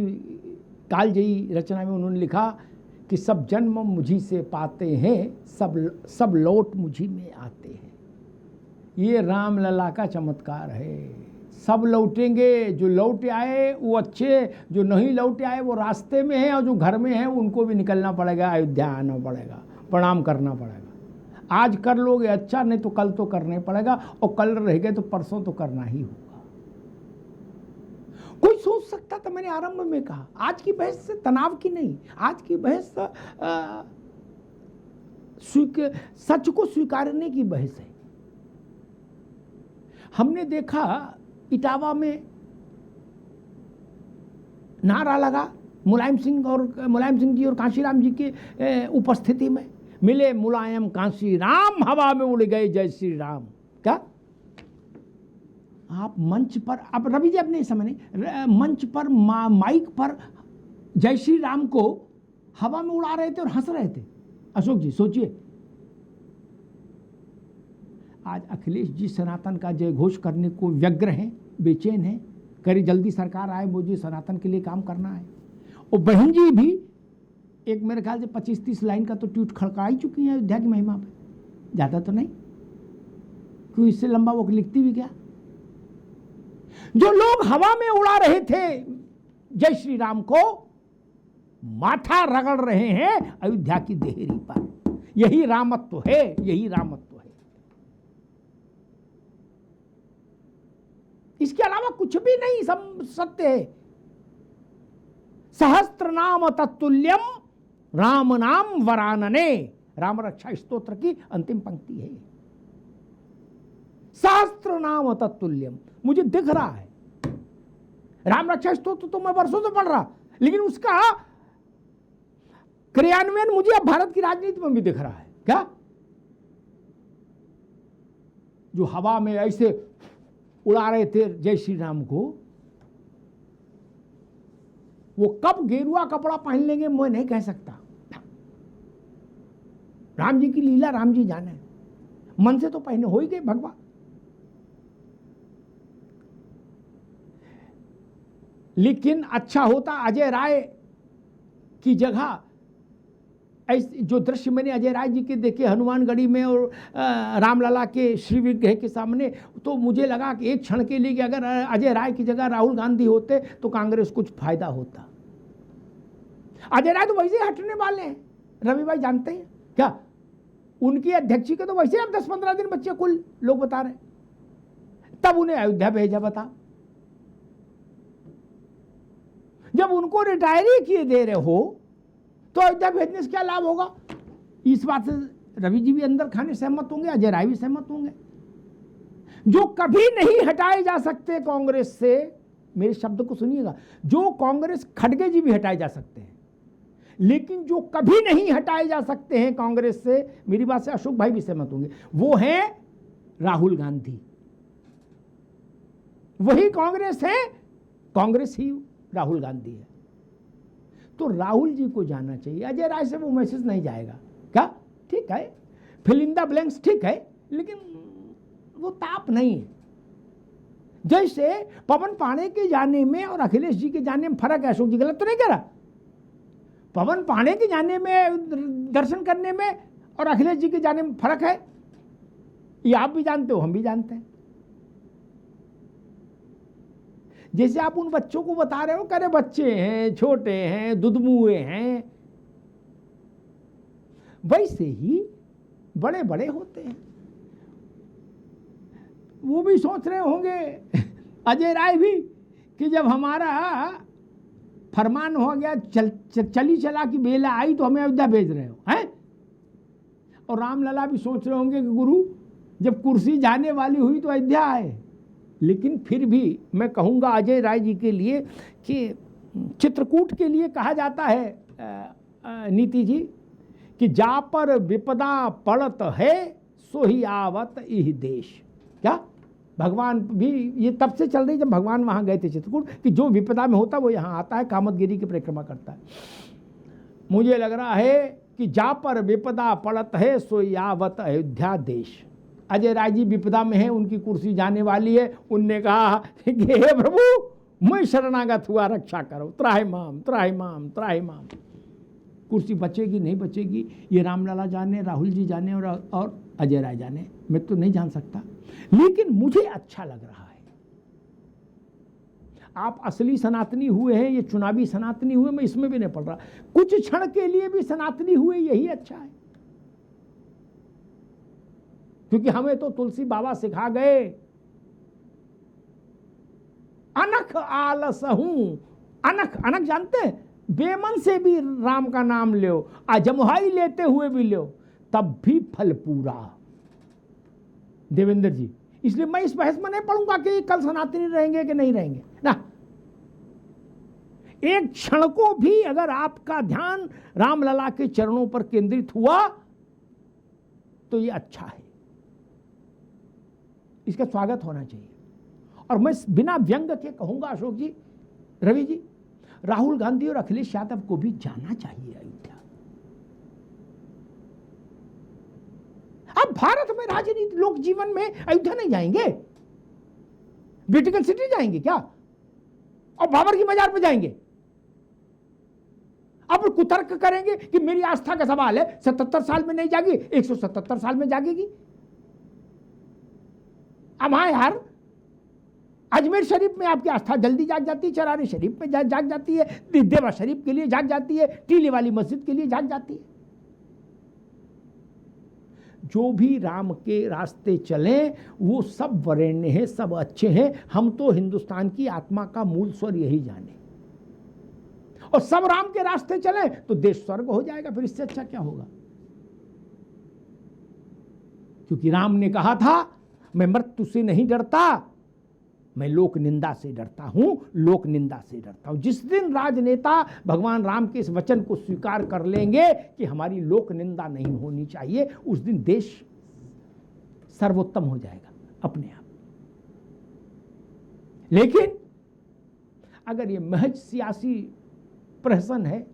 कालजयी रचना में उन्होंने लिखा कि सब जन्म मुझी से पाते हैं, सब लौट मुझी में आते हैं। ये राम लला का चमत्कार है, सब लौटेंगे, जो लौट आए वो अच्छे, जो नहीं लौटे आए वो रास्ते में हैं, और जो घर में हैं उनको भी निकलना पड़ेगा, अयोध्या आना पड़ेगा, प्रणाम करना पड़ेगा। आज कर लोगे अच्छा, नहीं तो कल तो करना ही पड़ेगा, और कल रह गए तो परसों तो करना ही होगा। कोई सोच सकता था, मैंने आरंभ में कहा, आज की बहस से तनाव की नहीं, आज की बहस सच को स्वीकारने की बहस है। हमने देखा इटावा में नारा लगा मुलायम सिंह जी और कांशीराम जी के उपस्थिति में, मिले मुलायम कांशीराम, हवा में उड़ गए जय श्री राम। क्या आप मंच पर, अब रवि जी अपने समय मंच पर माइक पर जय श्री राम को हवा में उड़ा रहे थे और हंस रहे थे। अशोक जी सोचिए, आज अखिलेश जी सनातन का जय घोष करने को व्यग्र हैं, बेचैन हैं, करी जल्दी सरकार आए, मुझे सनातन के लिए काम करना है। और बहन जी भी एक मेरे ख्याल से 25-30 लाइन का तो ट्वीट खड़का ही चुकी हैं अयोध्या की महिमा पे, ज़्यादा तो नहीं, क्यों इससे लंबा वो लिखती भी क्या। जो लोग हवा में उड़ा रहे थे जय श्री राम को, माथा रगड़ रहे हैं अयोध्या की देहरी पर। यही रामत्व है, यही रामत्व है, इसके अलावा कुछ भी नहीं सत्य है। सहस्त्र नाम तत्तुल्यम राम नाम वरानने, राम रक्षा स्तोत्र की अंतिम पंक्ति है। सहस्त्र नाम तत्तुल्यम, मुझे दिख रहा है राम रक्षा स्तोत्र तो मैं वर्षों से पढ़ रहा, लेकिन उसका क्रियान्वयन मुझे अब भारत की राजनीति में भी दिख रहा है। क्या जो हवा में ऐसे उड़ा रहे थे जय श्री राम को, वो कब गेरुआ कपड़ा पहन लेंगे मैं नहीं कह सकता। राम जी की लीला राम जी जाने, मन से तो पहने हो ही गए भगवान। लेकिन अच्छा होता अजय राय की जगह ऐसे जो दृश्य मैंने अजय राय जी के देखे हनुमानगढ़ी में और रामलला के श्री विग्रह के सामने, तो मुझे लगा कि एक क्षण के लिए कि अगर अजय राय की जगह राहुल गांधी होते तो कांग्रेस कुछ फायदा होता। अजय राय तो वैसे ही हटने वाले हैं, रवि भाई जानते हैं क्या? उनकी अध्यक्षी के तो वैसे अब 10-15 दिन बच्चे कुल लोग बता रहे, तब उन्हें अयोध्या भेजा। बता, जब उनको रिटायरी किए दे रहे हो तो अयोध्या भेजने से क्या लाभ होगा? इस बात से रवि जी भी अंदर खाने सहमत होंगे, अजय राय भी सहमत होंगे। जो कभी नहीं हटाए जा सकते कांग्रेस से, मेरे शब्द को सुनिएगा, जो कांग्रेस, खड़गे जी भी हटाए जा सकते हैं, लेकिन जो कभी नहीं हटाए जा सकते हैं कांग्रेस से, मेरी बात से अशोक भाई भी सहमत होंगे, वो है राहुल गांधी। वही कांग्रेस है, कांग्रेस ही राहुल गांधी है। तो राहुल जी को जाना चाहिए। अजय राय से वो मैसेज नहीं जाएगा क्या? ठीक है, फिल इन द ब्लैंक्स ठीक है, लेकिन वो ताप नहीं है। जैसे पवन पांडे के जाने में और अखिलेश जी के जाने में फर्क है। अशोक जी गलत तो नहीं कह रहा? पवन पांडे के जाने में, दर्शन करने में और अखिलेश जी के जाने में फर्क है, ये आप भी जानते हो, हम भी जानते हैं। जैसे आप उन बच्चों को बता रहे हो, करे बच्चे हैं, छोटे हैं, दुधमुए हैं, वैसे ही बड़े बड़े होते हैं। वो भी सोच रहे होंगे, अजय राय भी, कि जब हमारा फरमान हो गया, चली चला की बेला आई तो हमें अयोध्या भेज रहे हो हैं। और रामलला भी सोच रहे होंगे कि गुरु जब कुर्सी जाने वाली हुई तो अयोध्या आए। लेकिन फिर भी मैं कहूँगा अजय राय जी के लिए कि चित्रकूट के लिए कहा जाता है नीति जी कि जा पर विपदा पड़त है सो ही आवत इह देश। क्या भगवान भी ये तब से चल रही जब भगवान वहाँ गए थे चित्रकूट, कि जो विपदा में होता वो यहाँ आता है, कामतगिरी की परिक्रमा करता है। मुझे लग रहा है कि जा पर विपदा पड़त है सो ही आवत अयोध्या देश। अजय राय जी विपदा में है, उनकी कुर्सी जाने वाली है। उनने कहा कि हे प्रभु मैं शरणागत हुआ, रक्षा करो, त्राहि माम त्राहि माम त्राहि माम। कुर्सी बचेगी नहीं बचेगी ये रामलला जाने, राहुल जी जाने और अजय राय जाने, मैं तो नहीं जान सकता। लेकिन मुझे अच्छा लग रहा है। आप असली सनातनी हुए हैं, ये चुनावी सनातनी हुए, मैं इसमें भी नहीं पड़ रहा। कुछ क्षण के लिए भी सनातनी हुए, यही अच्छा है। क्योंकि हमें तो तुलसी बाबा सिखा गए, अनख आलस हूं। अनख, अनख जानते हैं? बेमन से भी राम का नाम लो, अजमुहाई लेते हुए भी लो, तब भी फल पूरा। देवेंद्र जी, इसलिए मैं इस बहस में नहीं पढ़ूंगा कि कल सनातनी रहेंगे कि नहीं रहेंगे ना। एक क्षण को भी अगर आपका ध्यान रामलला के चरणों पर केंद्रित हुआ तो ये अच्छा है, इसका स्वागत होना चाहिए। और मैं बिना व्यंग के कहूंगा अशोक जी, रवि जी, राहुल गांधी और अखिलेश यादव को भी जाना चाहिए अयोध्या। अब भारत में राजनीति, लोक जीवन में अयोध्या नहीं जाएंगे? वेटिकन सिटी जाएंगे क्या? और बाबर की मजार पे जाएंगे? अब कुतर्क करेंगे कि मेरी आस्था का सवाल है, 77 साल में नहीं जागी, 177 साल में जागेगी। अब हाँ यार, अजमेर शरीफ में आपकी आस्था जल्दी जाग जाती है, चरारी शरीफ में जाग जाती है, देवा शरीफ के लिए जाग जाती है, टीले वाली मस्जिद के लिए जाग जाती है। जो भी राम के रास्ते चलें वो सब वरेण्य हैं, सब अच्छे हैं। हम तो हिंदुस्तान की आत्मा का मूल स्वर यही जाने, और सब राम के रास्ते चले तो देश स्वर्ग हो जाएगा। फिर इससे अच्छा क्या होगा? क्योंकि राम ने कहा था मैं मृत्यु से नहीं डरता, मैं लोक निंदा से डरता हूं, लोक निंदा से डरता हूं। जिस दिन राजनेता भगवान राम के इस वचन को स्वीकार कर लेंगे कि हमारी लोक निंदा नहीं होनी चाहिए, उस दिन देश सर्वोत्तम हो जाएगा अपने आप। लेकिन अगर ये महज सियासी प्रहसन है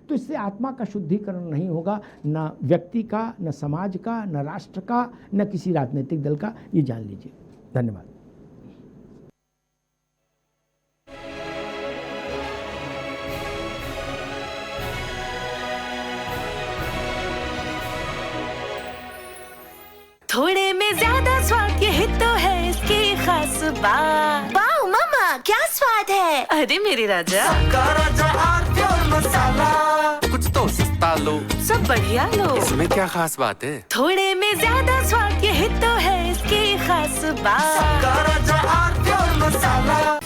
तो इससे आत्मा का शुद्धिकरण नहीं होगा, न व्यक्ति का, न समाज का, न राष्ट्र का, न किसी राजनीतिक दल का। ये जान लीजिए। धन्यवाद। बात। वाओ मामा, क्या स्वाद है। अरे मेरे राजा, सबका राजा आरती और मसाला। कुछ तो सस्ता लो, सब बढ़िया लो। इसमें क्या खास बात है? थोड़े में ज्यादा स्वाद, यही तो है इसकी खास बात। सबका राजा आरती और मसाला।